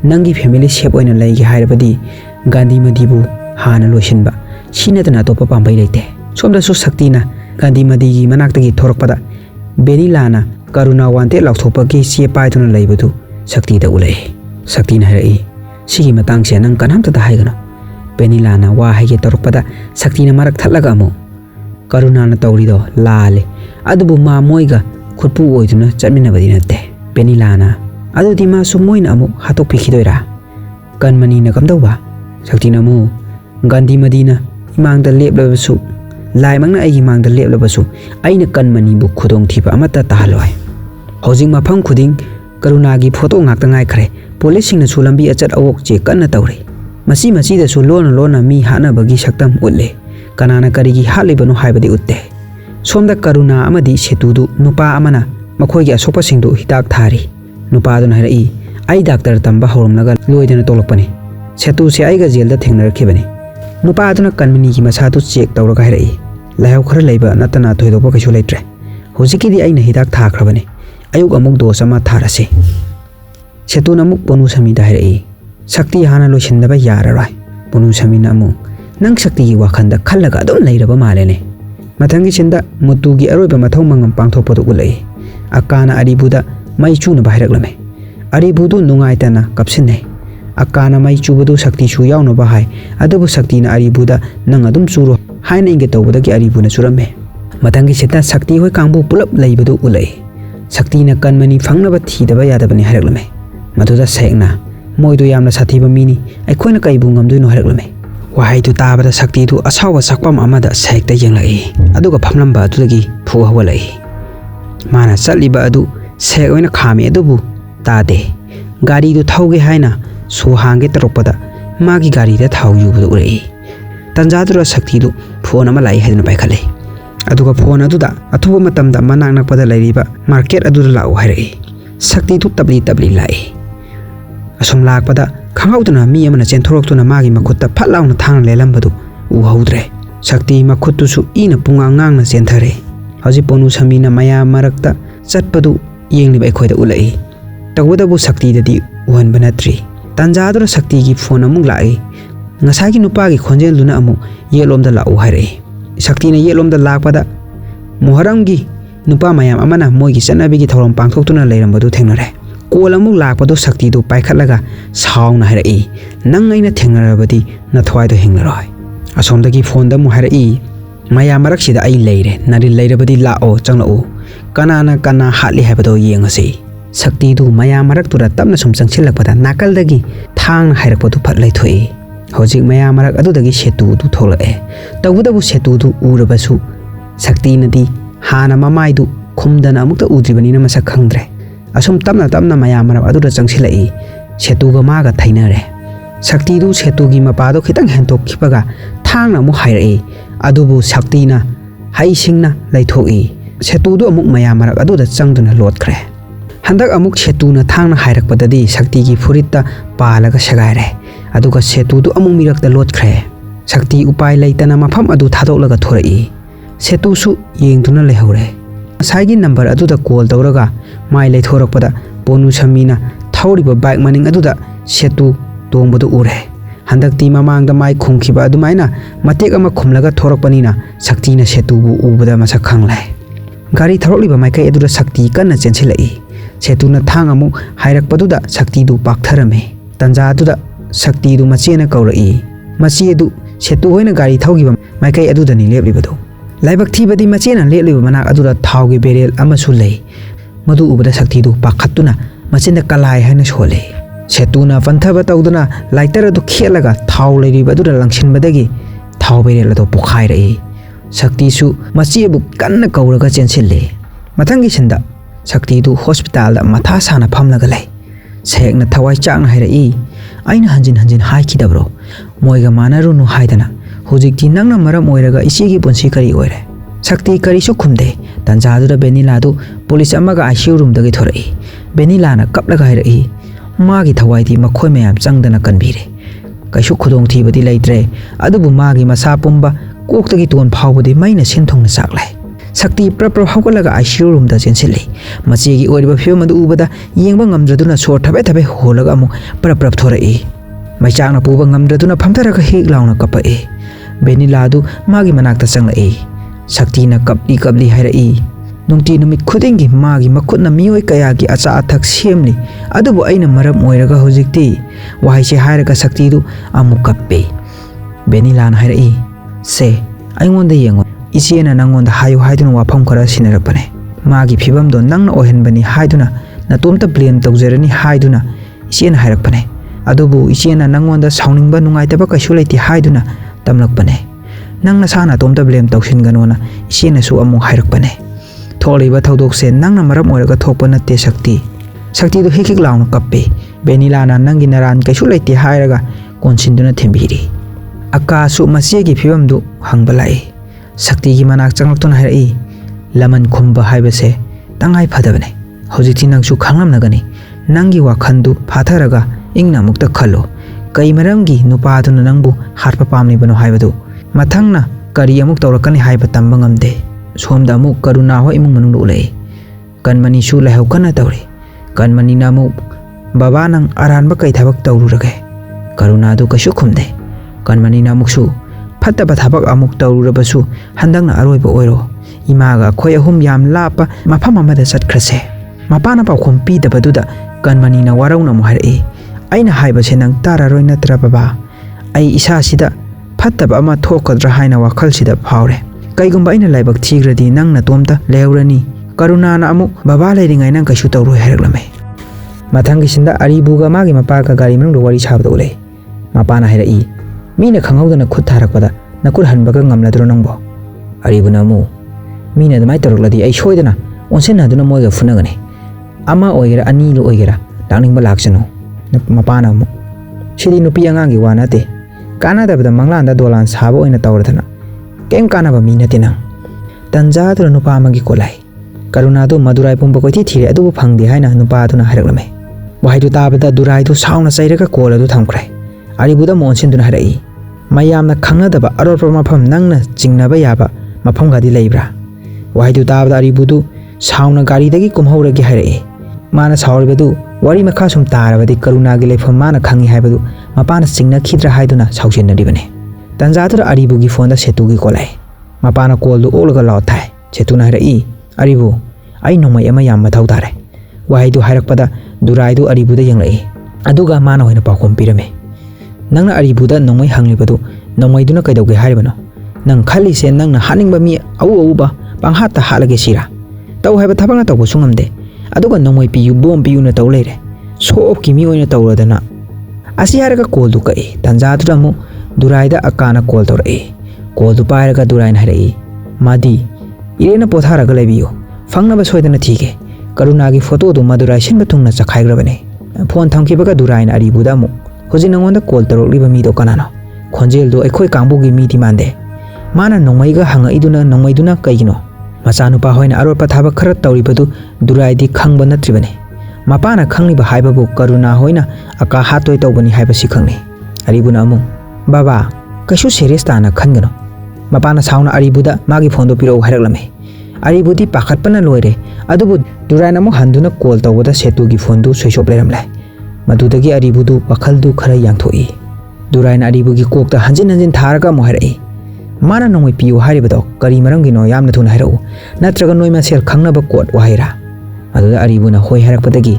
Nangi family shape oina laigi hairabadi Gandhimadhibu hana loisinba sinatana atopa pambai leite. Somdasu Saktina Gandhimadhigi manaktagi thorakpada Vennila na Karuna wante lauthopagi sie paituna laibadu Sakti da ulai. Sakti na hairai. Sigi matangse nang kanamta da haigano. Vennila na wa haige thorakpada Sakti na marak thalaga amu Karuna na taurido lale adubu ma moiga khutpu oiduna chatminabadi natte. Vennila na adudi ma sumoina amu hatok pikhidoira. Kanmani na kamdauba Sakti na mu Gandhimadhi na imangda leplebasu lai mangna aigi mangda leplebasu aina Kanmani bu khudong thiba amata tahaloi. Hojing mafam khuding Karuna gi photo ngakta ngai khare police sing na sulambi achat awok che kanna tawri. Masi da su lona mi hana bagi saktam ulle. Kanana karigi halibanu haibadi utte. Somda Karuna amadi setudu nupa amana makhoigi asopa singdu hidak thari. Nupa aduna hairai ai doctor tamba horomnaga loidena tolokpani. Setu se aiga jail da thengnarakibani. Nupa aduna Kanmani gi masatu check tawraga hairai. Lahau khara leiba natana thoidopa kaisu leitre. Hojikidi aina hidak thakrabani. Ayuk amuk dos ama tharase. Setu namuk ponu samida hairai. Sakti hana loisindaba yararoi. Ponu samina amuk nang Sakti gi wakhanda khallaga adum leiraba malene. Mathangi sinda Muthu gi aroiba mathau mangam pangthokpadu ulai. Akana Arivuda mai chuna bahiraklame. Arivudu nungaitana kapsinne. Akana mai chubadu Sakti chu yauna bahai. Adabu Sakti na Arivuda nang adum churu haina inge tawbadagi Arivuna churame. Mathangi sinda Sakti hoi kangbu pulap leibadu ulai. Sakti na Kanmani fangnaba thidaba yadabani hairaklame. Maduda saikna moidu yamna sathiba mini aikhoina kaibu ngamduino hairaklame. Wahaitu tabada Sakti tu asawa sakpam amada saikta yenglai. Aduga phamlamba adudagi phu hawalai. Mana chatliba adu sek oina khami adubu tade. Gari du thauge haina su hange tarokpada magi gari da thau yubadu urei. Tanjadura Sakti du phone ama lai haiduna paikhale. Aduga phone aduda athuba matamda manang nakpada lairiba market aduda lau hairai. Sakti tu tabli lai. Asum lakpada khangauduna mi amana chenthoroktuna magi makhutta phatlauna thang lelambadu uhaudre. Sakti makhuttu su ina punga ngangna chenthare. Haji ponu samina maya marakta chatpadu yengliba ekhoida ulai. Tawadabu Sakti dadi uhan banatri. Tanjadura Sakti gi phone amuk lai. Ngasagi nupa gi khonjel duna amu yelomda lau hairai. Sakti na yelomda lakpada muharamgi nupa mayam amana moigi chanabigi thorom pangthoktuna leirambadu thengnare. Kol amuk lakpado Sakti du paikhatlaga sauna hairai. Nang aina thengnarabadi na thwaido hinglaroi. Asomdagi phone da mu hairai. Maya maraksida ai leire nari leirabadi lao changlao. Kanna hatli haibado yengase. Sakti du maya maraktura tapna sum changchilakpada nakaldagi thang hairakpadu phatlai thoi. Hojik maya marak adudagi setu du tholae. Tawudabu setu du urabasu Sakti nadi hana mamai du khumdana amukta udribani na masak khangdre. Asum tapna maya marak aduda changchilai. Setu ga maga thainare. Sakti du setu gi mapado khitang hentok khipaga thang na mu hairai. Adubu Sakti na hai singna laithoi. Setu du amuk maya marak aduda changduna lotkre. Handak amuk setu na thang na hairakpadadi Sakti gi furita palaga sagaire. Aduga setu du amuk mirakda lotkre. Sakti upai laitana mafam adu thadoklaga thorai. Setu su yengduna lehore. Saigi number aduda call tawraga mai leithorakpada ponu samina thauriba bike maning aduda setu tongbadu ure. Handakti mamangda mai khumkhiba adumaina matek ama khumlaga thorakpanina Sakti na setu bu ubada masak khanglai. Gari tharokliba maikai aduda Sakti kanna chenchilai. Setu na thang amu hairakpaduda Sakti du paktharame. Tanja aduda Sakti du machena kaurai. Machi adu setu hoina gari thaugiba maikai aduda ni leplibadu. Laibak thibadi machena lepliba manak aduda thaugi berel amasu lei. Madu ubada Sakti du pakhattuna machinda kalai haina sole. Setu na panthaba tawduna lighter adu khelaga thau leiriba aduda langsinbadagi thau berel adu pokhairai. Sakti su machi abu kanna kauraga chenchille. Mathangi sinda Sakti du hospital da matha sana phamlaga lai. Sekna thawai chang hairai. Aina hanjin haikidabro. Moiga manaru nu haidana. Hojikti nangna maram oiraga isigi punsi kari oire. Sakti kari su khumde. Tanjadura Vennila du police amaga ICU room dagi thorai. Vennila na kaplaga hairai. Magi thawai di makhoi mayam changdana kanbire. kaisu khudong thibadi leitre adubu magi masa pumba koktagi ton phawbadi maina sinthongna saklai Sakthi prapra hawkalaga ICU room da chensilli machigi oriba phim adu ubada yengba ngamdraduna sor thabe holaga amu prapra thorai maichangna puba ngamdraduna phamtaraga hek launa kapai Vennila du magi manakta changlai Sakthi na kapli hairai nungti numit khudingi magi makhutna mioi kayagi acha athak semni adubu aina maram oiraga hojikti wahaise hairaga Sakthi du amu kappe Vennila na hairai se aingonda yengo Isiena nangonda hayu haiduna wafam khara sinarapane magi phibam do nangna ohenbani haiduna natomta blame tawjerani haiduna isiena hairakpane adubu isiena nangonda sauningba nungaitaba kaisu leiti haiduna tamlakpane nangna sana tomta blame tawsinganona isiena su amu hairakpane tholiba thodokse nangna maram oraga thokpa natte Sakthi do hekik launa kappe Vennila na nangi naran kaisu leiti hairaga konsinduna thembiri akka su masiegi phibam du hangbalai Sakthi gi manak changlakton hairai laman khumba haibase tangai phadabane hojikti nangsu khanglamnagani nangi wakhandu phatharaga ingna mukta khallo kai maramgi nupa aduna nangbu harpa pamni bano haibadu mathangna kari amuk tawrakani haiba tamba ngamde somda amuk karuna ho imung manung ulei Kanmani su lehau kana tawre Kanmani namu baba nang aranba kai thabak tawrurage karuna du kasu khumde Kanmani namuk su Fattaba thabak amuk tawrurabasu handangna aroiba oiro imaga khoi ahum yam lapa mafam amada satkrase mapana pakhom pidabaduda Kanmani na warauna mu harai aina haibase nang tararoi natra baba ai isa sida fattaba ama thokadra haina wakhal sida phawre kaigumba aina laibak thigradi nang na tomta leurani karuna na amuk baba leiringai nang kaisu tawroi haraklame mathangi sinda Arivuga magi mapaga gari manung wari sabda ule mapana harai Mina khangawdana khut tharakpada nakul hanbaga ngamladro nangbo Arivu namu mina damai tarukladi ai soidana onsenaduna moiga funagani ama oigera ani lo oigera langning balaksano mapana mu sidi nupi angangi wanate kana dabada manglanda dolan sabo oina tawradana kem kana ba mina tinang tanja dro nupa amagi kolai karuna do Durai pumba koiti thire adu phangdi haina nupa aduna haraklame wahaidu tabada Durai du sauna sairaga kola du thamkrai Arivuda monsinduna harai mayamna khangnadaba arorpa mafam nangna jingnaba yaba mafam gadi leibra wahaidu tabada Arivudu sauna gari dagi kumhauragi harai mana sauribadu wari makha sum tarabadi karuna gi leifam mana khangi haibadu mapana singna khidra haiduna sausinaribane tanjadura Arivugi phone da setugi kolai mapana call du olaga law thai setuna harai Arivu ai nomai ama yam mathau tare wahaidu hairakpada Durai du Arivuda yanglai aduga mana hoina pakhom pirame Nangna Arivuda nongmai hanglibadu nongmaiduna kaidauge haribano nang khali se nangna haningba mi au ba panghatta halage sira taw haiba thabanga tawbo sungamde aduga nongmai piyu bom piyu na taw leire so of ki mi oina tawradana asi haraga call du kai tanjadura mu Durai da akana call tawrai call du pairaga Durai na harai madi irena potharaga lebiyo fangna ba soidana thige karuna gi photo du Durai sinba thungna chakhaigrabane phone thamkibaga Durai na Arivuda mu Hoji nangonda call tarokliba mi do kanano khonjel do ekhoi kangbugi mi di mande mana nongmaiga hanga iduna nongmaiduna kaigino machanupa hoina arorpa thaba khara tawribadu Durai di khangba natribane mapana khangliba haibabu karuna hoina aka hatoi tawbani haiba sikhangni Arivuna amu baba kasu serious tana khangano mapana sauna Arivuda magi phone do piro hairaklame Arivudi pakhatpana loire adubu Durai namu handuna call tawbada setugi phone du switch off leramlai Madudagi Arivudu wakhaldu khara yangthoi Durai na Arivugi kokta hanjin tharaga mo hairai mana nongmai piyu hairibado kari marangino yamna thuna hairau natraga noima sel khangnaba kot wahaira aduda Arivuna hoi hairakpadagi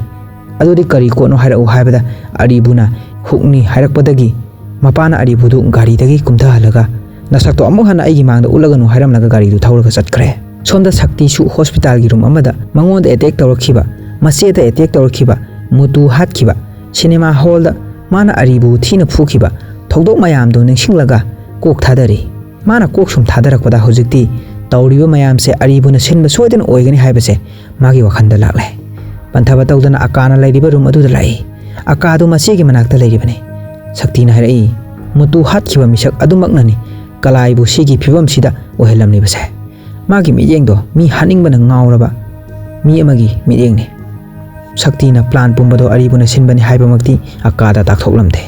adudi kari kono hairau haibada Arivuna hukni hairakpadagi mapana Arivudu gari dagi kumtha halaga nasakto amuk hana aigi mangda ulaganu hairamnaga gari du thawraga chatkre somda Sakthi su hospital gi room amada mangonda attack tawrakhiba maseda attack tawrakhiba Muthu hatkhiba Cinema hall da mana Arivu thina phukiba thodok mayam do ningsinglaga kok thadari mana kok sum thadarakpada hojikti tawriba mayam se Arivu na sinba soiden oigani haibase magi wakhanda laklai panthaba tawdana akana leiriba room adu lai akadu masigi manakta leiribane Sakthi na harai Muthu hatkhiba misak adumaknani kalaibu sigi phibam sida ohelamni base magi miyeng do mi haningbana ngauraba mi amagi miyengni Sakthi na plan pumbado Arivuna sinbani haibamakti akada taktoklamde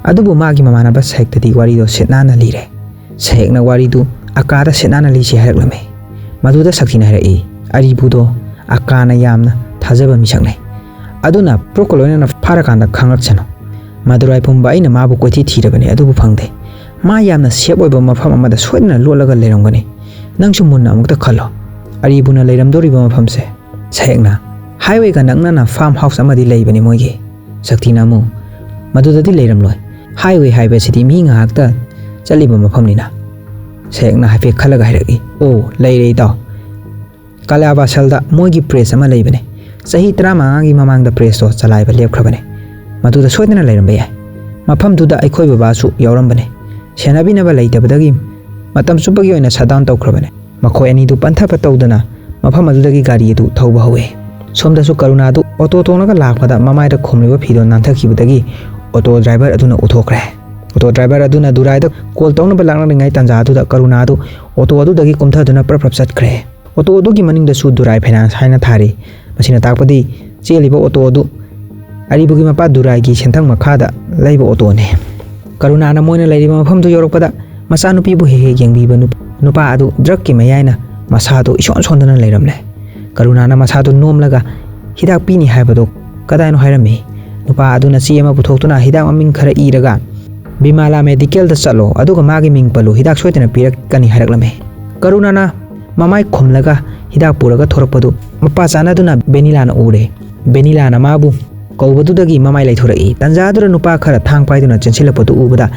Adubu magi mamanaba sahektadi warido setnana lire. Sahekna waridu akada setnana lisi haraklame. Maduda Sakthina harai Arivudo akana yamna thajaba misakne. Aduna prokoloina pharakanda khanglakchano. Madurai pumba aina mabu koithi thirabane adubu phangde. Ma yamna sep oiba mafam amada soidna lolaga leramgani. Nangsu munna amukta khallo. Aribuna leiramdoriba mafamse. Sahekna highway ga naknana farm house amadi leibani moige. Sakthina mu madudadi leiramloi. Highway highway city mi ngahakta chaliba mafamnina. Sahekna haife khalaga hairaki. Oh leirei taw. Kalaba salda moigi press ama leibane. Sahi 35 gi mamangda press to chalaiba lepkhrabane. Maduda soidna leirambe yai. Mafamduda aikhoi babasu yaurambane. Senabinaba leitabadagi matam supagi oina shutdown tawkhrabane. Makhoi ani du pantha patawdana mafam adudagi gari du thauba hawe. Somdasu karuna du auto tonaga lakpada mamaida khomliba phido nanthakibadagi auto driver aduna uthokre. Auto driver aduna Durai da call tawnaba lakna ngai tanja adu karuna du auto adudagi kumthaduna prapap chatkre. Auto adugi maningda su Durai finance haina thari. Masina takpadi cheliba auto adu Aribugi mapa Durai gi senthang makhada leiba auto ne. Karuna na moina leiriba mafam du yorokpada masanupi bu he yengbiba nupa adu drug ki mayaina masado ison sondana leiramle. Karuna na masado nomlaga hidak pini haibado kadaino hairami. Nupa aduna siyama puthokuna hidak maming khara iraga Bimala medical da chalo aduga magi ming palu hidak soitena pirak kani haraklame. Karuna na mamai khomlaga hidak puraga thorakpadu mapa chana duna Vennila na ure. Vennila na mabu kaubadudagi mamai laithorai. Tanjadura nupa khara thang paiduna chensilapadu ubada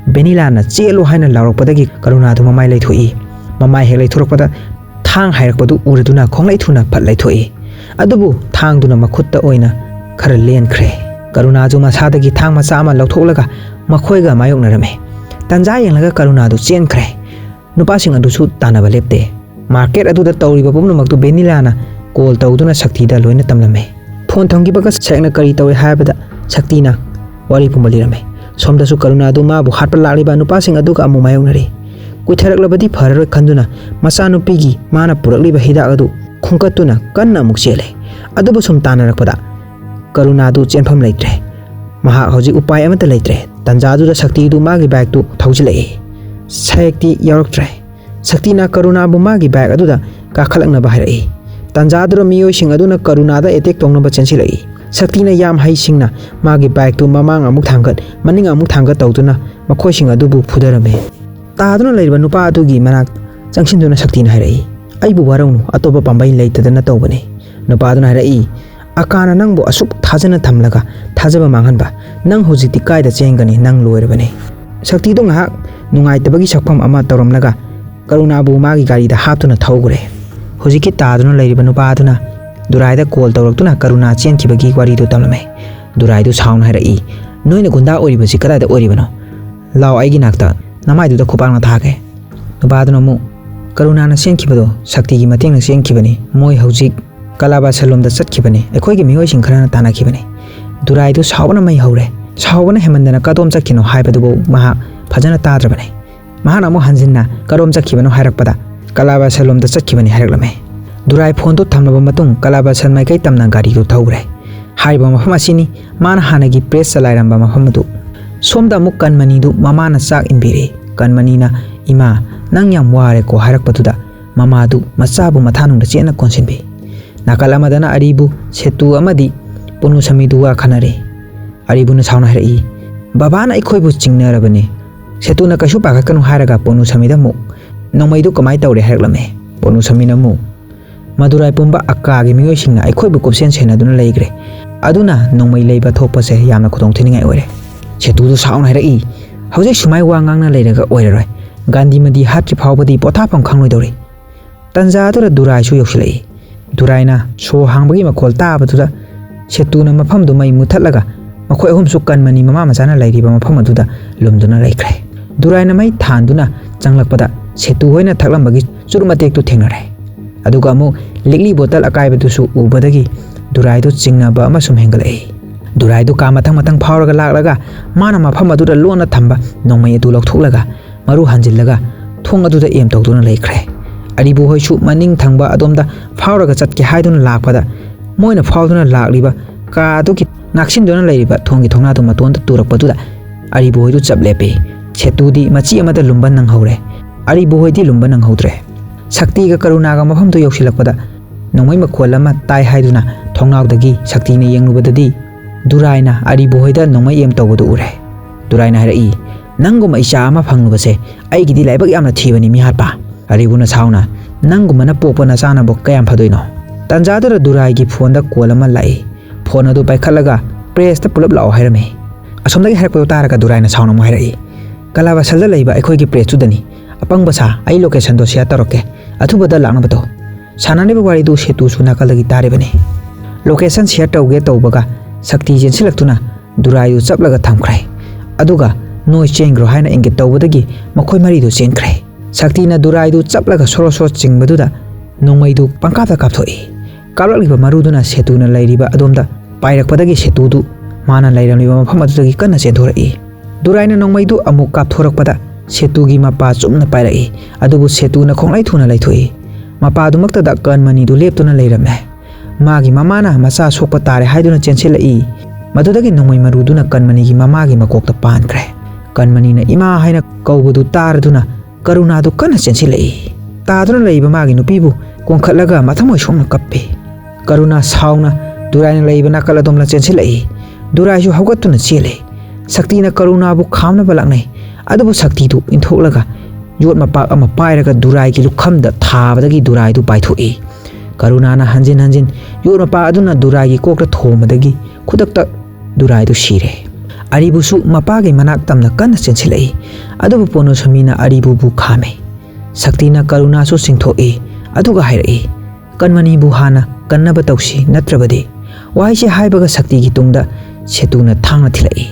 Vennila na chelo haina laurakpadagi karuna du mamai laithoi. Mamai he laithorakpada thang hairakpadu uraduna khonglai thuna phat laithoi. Adubu thang duna makhutta oina khara lenkre. Karuna ju masadagi thang macha ama lauthoklaga makhoiga mayoknarame. Tanja yenglaga karuna du chenkre. Nupa sing adu su tanaba lepte. Market adu da tawriba pumnamak du Vennila na call tawduna Sakthi da loina tamlame. Phone thonggibaga sekna kari tawe haibada Sakthi na wari pumalirame. Somdasu karuna du mabu hatpa lakliba nupa sing aduga amu mayoknare. Kuitharaklabadi phararoi khanduna masanupigi mana purakliba hidak adu khungkatuna kanna amuk chele. Adubu sum tanarakpada karuna du chenpham leitre. Maha hojik upai amata leitre. Tanjadu da Sakthi du magi bag tu thaujilai. Sayekti yaraktre. Sakthi na karuna bu magi bag aduda kakhalakna bahirai. Tanjadu miyoi sing aduna karuna da attack tongnaba chensilai. Sakthi na yam hai singna magi bag tu mamang amuk thangkat maning amuk thangkat tawduna makhoi sing adubu phudarame. Taduna leiba nupa adugi manak changsinduna Sakthi na hairai. Aibu warau atoba pambai leitadana tawbane. Nupa aduna hairai akana nangbo asuk thajana thamlaga thajaba manghanba nang hojiti kaida chengani nang loirabane. Sakthi do ngahak nungaitabagi sakpham ama tawramlaga karuna bu magi gari da haptuna thawgure. Hojiki taduna leiriba nupa aduna Durai da call tawraktuna karuna chenkibagi wari do tamlame. Durai do sauna hairai noina gunda oribasi kada da oribano. Law aigi nakta namai du da khupangna thage. Nupa aduna mu karuna na chenkibado Sakthi gi mateng na chenkibani moi hojik Kalaba salom da chatkibani ekhoi gi mihoi sing kharana tanakibani. Durai du saubana mai haure. Saubana hemandana kadom chakkino haibadu bo maha phajana tadrabane. Maha namu hanjinna kadom chakkibano hairakpada Kalaba salom da chatkibani hairaklame. Durai phone to thamlaba matung Kalaba salmai kai tamna gari du thawre. Haiba mafam asini mana hanagi press chalairamba mafam du. Somda muk Kanmani du mamana chak inbire. Kanmani na ima nang yam ware ko hairakpaduda mama du machabu mathanung da chena konsinbe. Nakalamadana Arivu setu amadi ponu samiduwa khanare. Arivu na sauna harai. Babana ikhoibu chingnarabane. Setu na kasu pakakanu haraga ponu samida mu. Nomaidu kamai tawre haraklame. Ponu samina mu. Madurai pumba akagi miyoi singna ikhoibu kopsen sena duna leigre. Aduna nomai leiba thokpase yamna khotong thiningai oire. Setu du sauna harai. Hojik sumai wa ngangna leiraga oiraroi. Gandhimadhi hatri phawbadi pothapam khangloi Tanja adu Durai su yoksilai. Durai na so hangbagi makhol tabatuda setuna mafam du mai muthatlaga makhoi ahum su Kanmani mama machana lairiba mafam aduda lumduna laikre. Durai na mai thanduna changlakpada setu hoina thaklambagi churumatek tu thengnare. Aduga amu likli bottle akaibadu su ubadagi Durai du chingnaba amasum hengalai. Durai du ka mathang phawraga laklaga mana mafam aduda lona thamba nongmai adu lokthoklaga maru hanjillaga thong aduda em tawduna laikre. Arivu hoisu maning thangba adomda phawraga chatki haiduna lakpada moina phawduna lakliba ka aduki naksinduna leiriba thongi thongna du matonda turakpaduda Arivu hoidu chap lepe setudi machi amada lumban nang haure Arivu hoidi lumban nang haudre Sakthi ga Karuna ga mafam to yoksilakpada nongmai makhol ama tai haiduna thongnawdagi Sakthi na yenglubadadi Durai na Arivu hoida nongmai em tawdu ure Durai na harai nanguma isha ama phanglubase aigidi laibak yamna thibani mi harpa Arivu na sauna nanguma na pokpa na sana bok kayam phadoino Tanjadura Durai gi phone da call ama lai phone adu paikhalaga press ta pulap lao hairame asomdagi hairpa taraga Durai na sauna mo hairai kalaba salda leiba akhoi gi press tudani apang basa ai location do share taroke athubada lakna bato sanane ba wari du setu suna kalagi tare bane location share tawge tawbaga Sakthi jensilaktuna Durai du chaplaga thamkhrai aduga noise chengro haina engage tawbadagi makhoi mari du chenkrai Sakthi na Durai du chaplaga soro soro chingbaduda nongmai du pangkapta kapthoi kalakliba maruduna setuna lairiba adomda pairakpadagi setudu mana lairamliba mafam adudagi kanna chendorai Durai na nongmai du amuk kapthorakpada setugi mapa chumna pairai adubu setuna khonglai thuna laithoi mapa dumakta da Kanmani du leptuna leirame magi mamana macha sokpa tare haiduna chenselai madudagi nongmai maruduna Kanmani gi mamagi makokta pankre Kanmani na ima haina kaubudu tarduna Karuna du kanna chenselai taduna leiba magi nupibu kongkhatlaga mathamoi somna kappe Karuna sauna Durai na leiba nakala domla chenselai Durai ju haugatuna chele Sakthi na Karuna bu khamna balaknai adubu Sakthi du inthoklaga yot mapak ama pairaga Durai ki lukhamda thabadagi Durai du paithoi Karuna na hanjin hanjin yot mapak aduna Durai ki kokta thomadagi khudakta Durai du shire Arivu su mapagi manak tamna kanna chenselai adubu pono samina Arivu bu khame Sakthi na Karuna su singthoi aduga hairai Kanmani bu hana kannaba tawsi natrabadi waise haibaga Sakthi gi tungda setuna thangna thilai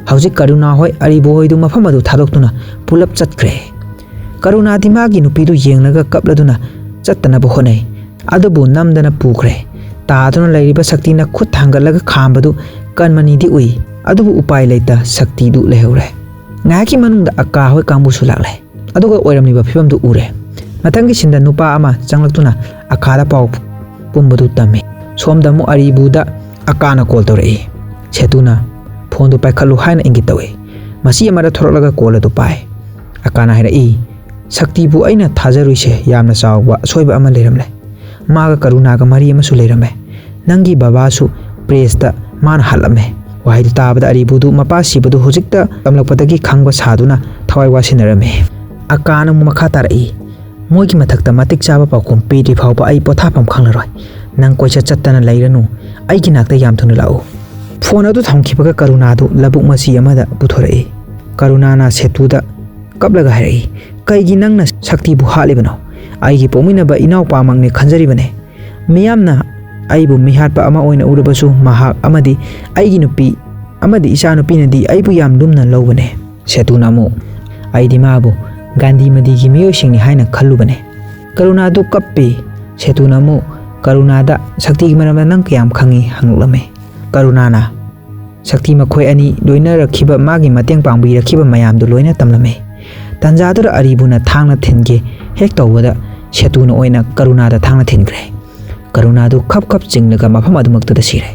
hauji Karuna hoi Arivu hoi du mafam adu thadoktuna pulap chatkre Karuna dimagi nupidu yenglaga kapladuna chattana bu honai adubu namdana pukre taduna lairiba Sakthi na khut thangalaga khambadu Kanmani di ui adubu upai leita Sakthi du lehaure ngaki manungda aka hoi kangbu sulaklai aduga oiramliba phibam du ure matangi sinda nupa ama changlaktuna akada pau pumbadu tame somda mu Arivu da akana call torai setuna phone du paikhalu haina ingitawe masi amara thorolaga call adu pai akana harai Sakthi bu aina thajaruise yamna chawba soiba ama leramle maga Karuna ga mari ama su lerame nangi baba su press da man halame wahid tabada Arivu du mapa sibadu hojikta amlakpadagi khangba saduna thawai wasinarame akana mu makha tarai moigi mathakta matik chaba pakhum pedi phawba ai pothapam khanglaroi nang koisa chattana leiranu ai gi nakta yam thunu lao phone adu thamkhibaga Karuna du labuk masi amada puthorai Karuna na setuda kaplaga harai kai gi nangna Sakthi bu halibano ai gi pomina ba inaw pamangne khanjaribane miyamna ai bu mihatpa ama oina urabasu mahak amadi ai gi nupi amadi isa nupi nadi ai bu yam dumna lobane setuna mu ai di mabu Gandhimadhi gi miyo singni haina khallubane Karuna du kappe setuna mu Karuna da Sakthi gi maramda nang kyam khangi hanglame Karuna na Sakthi makhoi ani loina rakhiba magi mateng pangbi rakhiba mayam du loina tamlame Tanjadura Arivu na thangna thinge hek tawada setuna oina Karuna da thangna thingre Karuna du khap khap chingnaga mafam adumakta da sire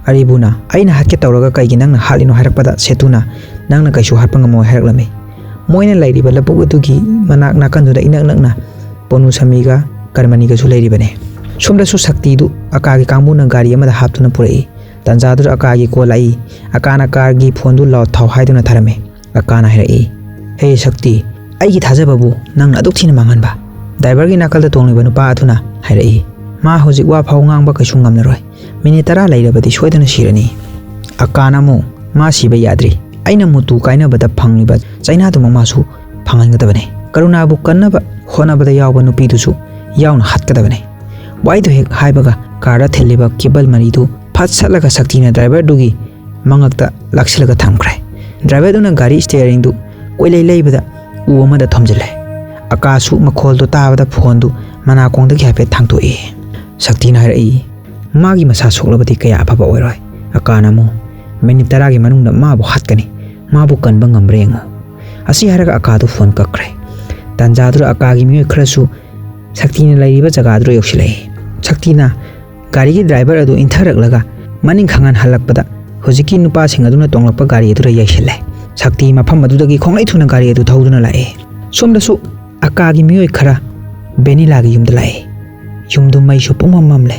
Arivu na aina hatke tawraga kaigi nangna halino harakpada setuna nangna kaisu harpanga mo haraklame moina lairiba lapuk adugi manak nakanduda inak nakna ponu samiga Kanmani ga su lairibane somda su Sakthi du akagi kangbu na gari amada haptuna purai Tanjadura akagi ko lai akana kargi phone du law thaw haiduna tharame akana harai hey Sakthi aigi thajababu nangna aduk thina manganba driver gi nakalda tongliba nupa athuna harai ma hojik wa phau ngangba kaisu ngamnaroi minute 10 lairabadi soidana sirani akana mu ma siba yadri aina Muthu kaina bada phangliba chaina du mamasu phangangadabane Karuna bu kannaba honabada yawba nupi du su yawna hatkadabane waidu hek haibaga karda theliba kibal maridu phatsalaga Sakthi na driver dugi mangakta laksilaga thamkre driver du na gari steering du koilei leibada u amada thamjale akasu makhol do tabada phone du mana kongda gi hape thangtoi Sakthi na harai magi masa soklabadi kaya aphaba oiroi akana mu minute 10 gi manungda ma bu hatkani ma bu kanba ngamrengo asi haraga akadu phone kakre Tanjadura akagi mi khrasu Sakthi na lairiba jaga dro yoksilai Sakthi na gari gi driver adu intharak laga maning khangan halakpada hojiki nupa singaduna tonglakpa gari adura yaisile Sakthi mafam adudagi khonglai thuna gari adu thauduna lae somdasu akagi miyoi khara Vennila gi yumda lae yumdu mai su pungmam le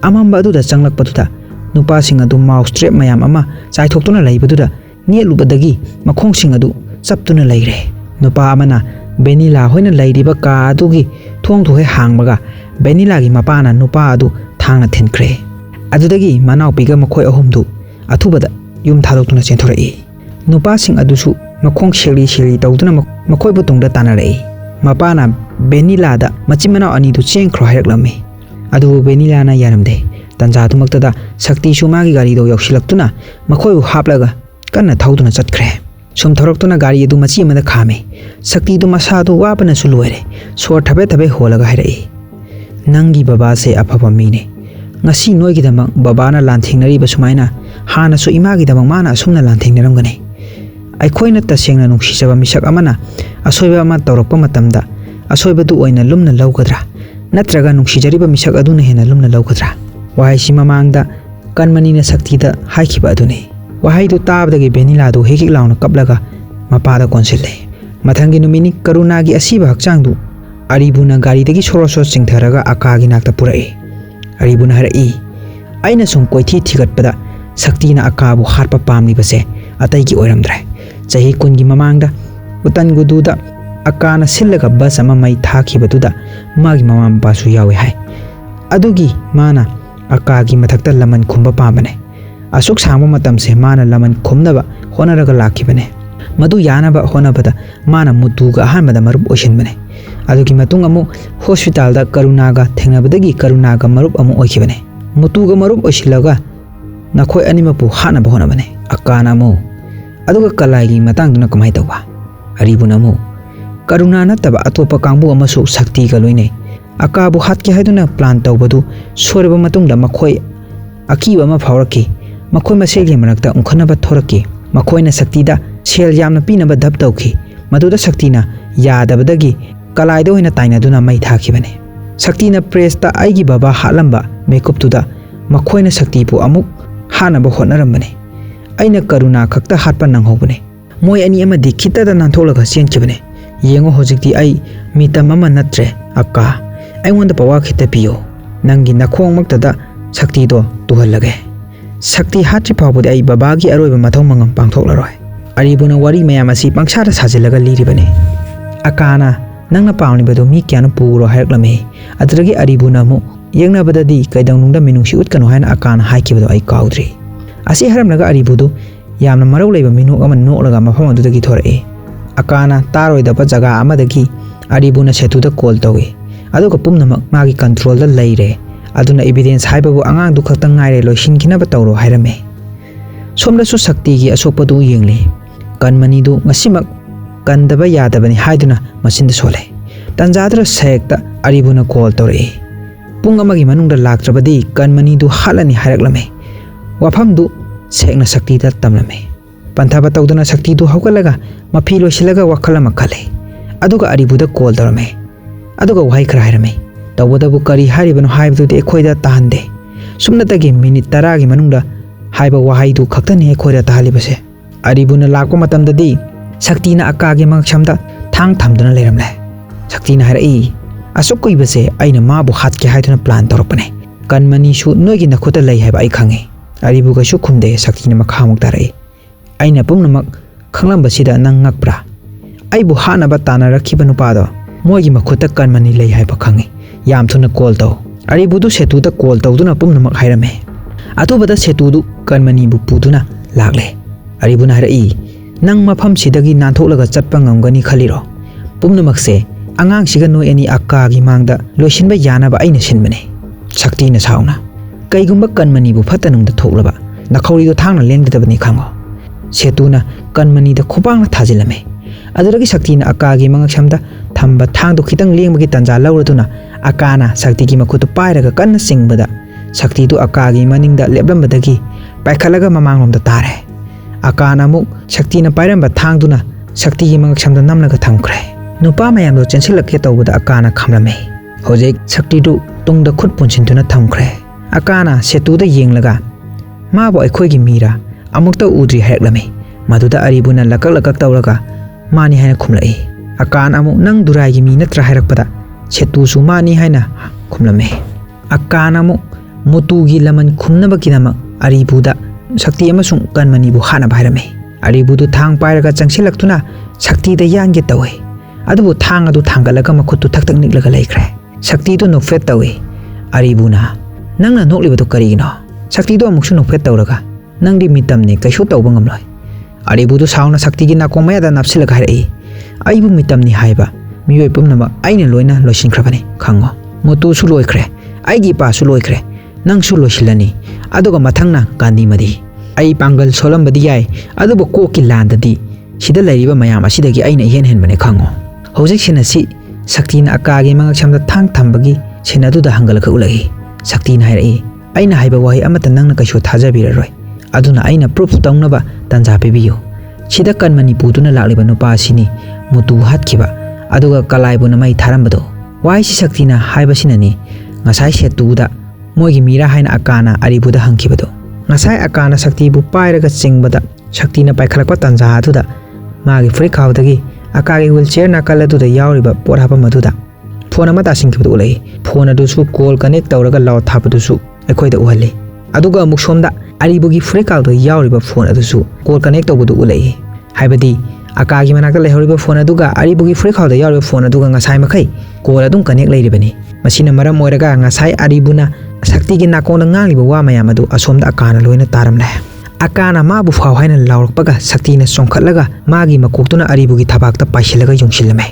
amamba aduda changlakpaduda nupa sing adu mouse trap mayam ama chai thoktuna laibaduda nielubadagi makhong sing adu chaptuna laire nupa amana Vennila hoina lairiba ka adugi thong thohe hangbaga Vennila gi mapana nupa adu thangna thenkhre adudagi manau piga makhoi ahumdu athubada yum thadoktuna chenthorei nupa sing adusu makhong sheri tawduna makhoi bu tungda tanarei mapana Vennila da machimana ani du chengkhro hairaklammi adu Vennila na yaramde tanja dumaktada Sakthi sumagi gari do yoksilaktuna makhoi bu haplaga kanna thauduna chatkre sum thoroktuna gari adu machi amada khame Sakthi du masa du wapana suluere sor thabe holaga hairai nangi baba se aphaba mine ngasi noi gi damak baba na lanthingnari basumaina hana su imagi damak mana asumna lanthingnarangane aikhoina tasengna nungsijaba misak amana asoiba ama tawrakpa matamda asoiba du oina lumna lawgadra natraga nungsijariba misak aduna hena lumna lawgadra wahai si mamangda Kanmani na Sakthi da haikhiba adune wahai du tabdagi Vennila du hekik launa kaplaga mapada konsille mathangi numini karuna gi asiba hakchang du Arivu na gari dagi soroso singtharaga akagi nakta purai Arivu na harai aina sum koithi thigatpada Sakthi na akabu harpa pamni base atai gi oiramdre chahi kungi mamangda utan gududa akana sillaga bus ama mai thakhibaduda magi mamam pasu yawe hai adugi mana akagi mathakta laman khumba pambane asuk sangma matam se mana laman khumnaba honaraga lakhibane madu yanaba honabada mana Muthu ga ahanbada marup oishinbane adugi matung amu hospital da karunaga thengnabadagi karunaga marup amu oikhibane Muthu ga marup oisilaga nakhoi animapu hanaba honabane akana mu aduga kalai matang duna kamai tawba Arivu namu karuna nataba atopa kangbu amasu Sakthi ga loine akabu hatke haiduna plan tawbadu soreba matungda makhoi akiba ma phawraki makhoi maseli manakta unkhanaba thoraki makhoina Sakthi da sel yamna pinaba dab tawki maduda Sakthi na yadabadagi kalaido hina tainaduna mai thakibane Sakthi na press ta aigi baba halamba makeup tuda makhoina Sakthi pu amuk hanaba honarambane aina karuna khakta hatpa nanghobane moi ani amadi khita da nantholaga chenkibane yengo hojikti ai mitam ama natre akka aingonda pawa khita piyo nangi nakhong maktada Sakthi do tuhallage Sakthi hatri phawbodi ai baba gi aroiba mathau mangam pangthoklaroi Arivu na wari mayam asi pangsara sajilaga liribane akana nangna pawnibado mi kyanu puro haiklame adragi Arivu na mu yengnabadadi kaidangnungda minungsi utkano haina akana haikibado ai kaudri asi haramnaga Arivu du yamna marau leiba minuk ama nolaga mafam adudagi thorae akana taroidaba jaga amadagi Arivu na setu da call tawi aduga pumnamak magi control da leire aduna evidence haibabu angang du khakta ngaire loisinkinaba tawro hairame somdasu Sakthi gi asopadu yengle Kanmani du ngasimak kandaba yadabani haiduna masinda sole tanjadra sekta Arivu na call tawre pung amagi manungda laktrabadi Kanmani du halani hairaklame wafam du sekna Sakthi da tamlame panthaba tawduna Sakthi du hawkalaga mafi loisilaga wakhalama khale aduga Arivu da call tawrame aduga wahai khara hairame tawbadabu kari haribano haibdu de ekhoida tahande sumnatagi minute 10 gi manungda haiba wahai du khaktani ekhoida tahalibase Arivu na lakpa matamdadi Sakthi na akagi mangsamda thang thamduna leiramle Sakthi na harai asuk koibase aina mabu hatke haiduna plan tawrapane Kanmani su noigi nakhuta lei haiba ai khange Arivu ga su khumde Sakthi na makhamuk tarai aina pumnamak khanglambasida nang ngakpra aibu hanaba tanarakiba nupado moigi makhuta Kanmani lei haiba khange yam thuna call taw Arivu du setu da call tawduna pumnamak hairame atubada setu du Kanmani bu puduna lakle Arivu na harai nang mafam sidagi nantholaga chatpa ngamgani khaliro pumnamak se angang siga noi ani akka gi mangda loisinba yanaba aina sinbane Sakthi na sauna kaigumba Kanmani bu phatanung da thoklaba nakhori do thangna lengdabani khango setuna Kanmani da khupang na thajilame aduragi Sakthi na akka gi mangaksamda thamba thang do khitang lengbagi tanja lawraduna akana Sakthi gi makhutu pairaga kanna singbada Sakthi du akka gi maningda leblambadagi paikhalaga mamanglomda tare akana muk Sakthi na pairamba thangduna Sakthi gi mangaksamda namnaga thamkre nupa mayam do chensilakhe tawbada akana khamlame hojik Sakthi du tungda khut punsintuna thamkre akana setu da yenglaga mabu aikhoi gi mira amukta udri haiklame Maduda Aribuna lakak tawraga mani haina khumlai akan amu nang durai gi mi natra hairakpada setu su mani haina khumlame akan amu mutu gi laman khumnaba kinama Aribuda Sakthi amasung Kanmani bu hana bhairame Aribu du thang pairaga changsilaktuna Sakthi da yange tawe adubu thang adu thangalaga makhutu thak niklaga laikre Sakthi du nokfet tawe Aribuna nangna noklibadu karigino Sakthi du amuksu nokfet tawraga nangdi mitamne kaishu tawba ngamloi Aribu du sauna Sakthi gi nakoma da napsilaga harai aibu mitamni haiba miyoi pumnama aina loina loisinkrabani khango mutu su loikre aigi pa su loikre nang su loisilani aduga mathangna Gandhimadhi ai pangal solambadi yai adubu koki landadi sida lairiba mayam asidagi aina hen bane khango hojik sina si Sakthi na akagi mangak samda thang thambagi sina du da hangalaka ulai Sakthi na hairai aina haiba wahi amata nangna kaishu thajabiraroi aduna aina proof tawnaba tanja pebiyo sida Kanmani puduna lakliba nupa asini mutu hatkiba aduga kalaibuna mai tharambado wai si Sakthi na haiba sinani ngasai setuda moigi mira haina akana Aribuda hangkibado ngasai akana Sakthi bu pairaga chingbada Sakthi na paikhalakpa tanja aduda magi free khawdagi akagi wheelchair na kaladuda yauriba porhapa maduda phone ama tasingkibado ulai phone adusu call connect tawraga law thapadusu ekhoida uhali aduga amuk somda Aribugi free calldo yauriba phone adusu call connect tawbudu ulai haibadi akagi manakta lehoriba phone aduga Aribugi free calldo yauriba phone aduga ngasai makai call adum connect lairibani masina maram moiraga ngasai Aribuna Sakthi gi nakona ngangliba wa mayam adu asomda akana loina taramle akana mabu faw haina lawrakpaga Sakthi na songkhatlaga magi makoktuna Aribugi thabakta paisilaga yongsilame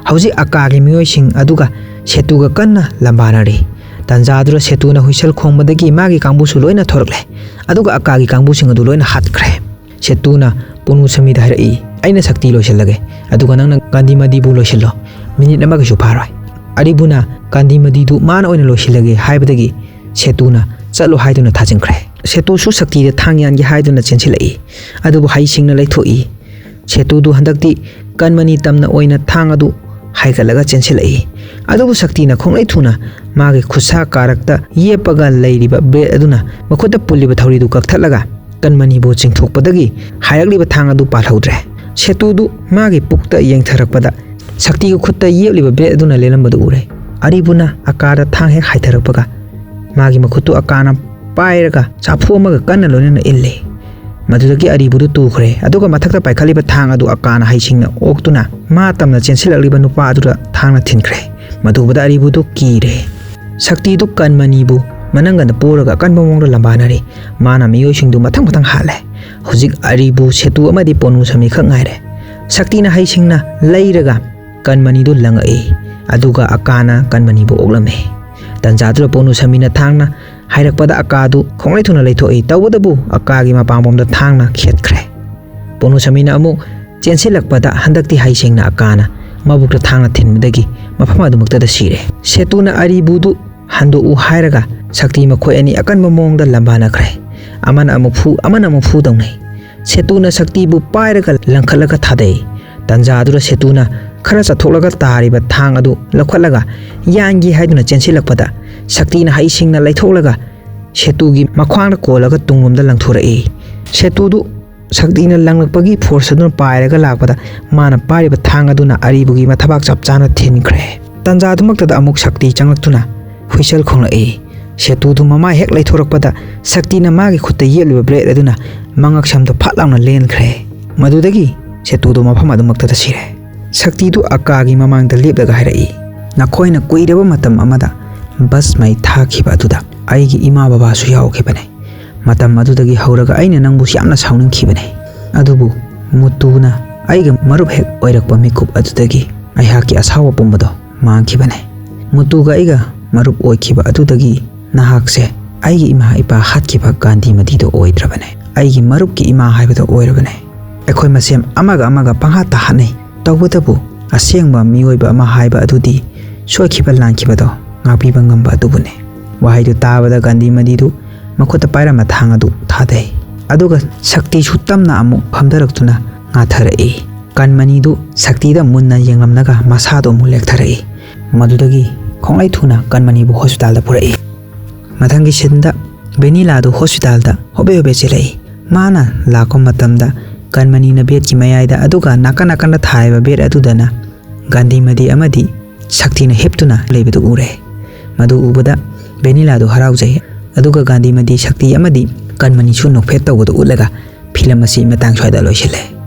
hauji akagi miyoising aduga setuga kanna lambanari tanjadura setuna huisal khongbadagi magi kangbusu loina thorakle aduga akagi kangbusing adu loina hatkre setuna ponu samida harai aina Sakthi loisilage aduga nangna Gandhimadhi bu loisillo minute amaga su pharoi Aribuna Gandhimadhi du mana oina loisilage haibadagi setuna chalo haiduna thajingkre setu su Sakthi da thangyan gi haiduna chensilai adubu haisingna laithoi setu du handakti Kanmani tamna oina thang adu haigalaga chensilai adubu Sakthi na khonglai thuna magi khusa karakta yepaga lairiba bread aduna makhoda puliba thori du kakthlaga Kanmani bo chingthokpadagi hairakliba thang adu palhaudre setu du magi pukta yengtharakpada Sakthi ku khutta yebliba bread aduna lelambadu ure Aribuna akara thang he haitharakpaga magi makhutu akana pairaga chaphuamaga kanna loina ille madudagi Aribudu tukhre aduga mathakta paikhaliba thang adu akana haisingna oktuna ma tamna chensilakliba nupa adura thangna thinkre madubada Aribudu kire Sakthi du Kanmani bu manangana puraga kanba mongda lambanari mana miyoisingdu mathang hale hojik Aribu setu amadi ponu sami khak ngaire Sakthi na haisingna lairaga Kanmani du langai aduga akana Kanmani bu oglame tanjadura ponu samina thangna hairakpada akadu khonglai thuna leithoi tawadabu akagi mapangpomda thangna khetkre ponu samina amu chensilakpada handakti haisingna akana mabukta thangna thinbadagi mafam adumakta da sire setuna Aribudu hando u hairaga Sakthi makhoi ani akanba mongda lambana khre amana amufu dongnai setuna Sakthi bu pairaga langkhalaga thadai tanjadura setuna khara chatholaga tariba thang adu lakhalaga yangi haiduna chensilakpada Sakthi na haisingna laitholaga setugi makhwangna kolaga tungomda langthorai setudu Sakthi na langlakpagi force aduna pairaga lakpada mana pariba thang aduna Aribugi mathabak chapchana thinkre tanjadumaktada amuk Sakthi changlaktuna huisal khonglai setudu mama hek laithorakpada Sakthi na magi khutta yeliba bread aduna mangak samda phatlangna lenkre madudagi setudu mafam adumaktada sire Sakthi du akagi mamangda lepdaga hairai nakhoina kuiraba matam amada bas mai thakhiba aduda aigi ima baba su yaukibane matam adudagi hauraga aina nangbu yamna sauningkhibane adubu mutuna aiga marup hek oirakpa mikup adudagi aihaki asawa pumbado mangkhibane mutuga aiga marup oikhiba adudagi nahakse aigi ima ipa hatkiba Gandhimadhi do oidrabane aigi marup ki ima haibado oirabane ekhoi masem amaga panghata hanai tawbadabu asengba miyoiba ama haiba adudi soikhiba lankibado ngapiba ngamba adubune wahaidu tabada Gandhimadhi du makhota pairama thang adu thadai aduga Sakthi su tamna amu phamdaraktuna ngatharai Kanmani du Sakthi da munna yenglamnaga masado mu lektharai madudagi khonglai thuna Kanmani bu hospital da purai mathangi sinda Vennila du hospital da hobe chelai mana lakom matamda Kanmani na bet ki mayayda aduga nakan thaiba bet adudana Gandhimadhi amadi Sakthi na heptuna leibadu ure. Madu ubada Vennila do haraujai aduga Gandhimadhi Sakthi amadi Kanmani su nokphet tawbadu ulaga film asi matang swaida loisile.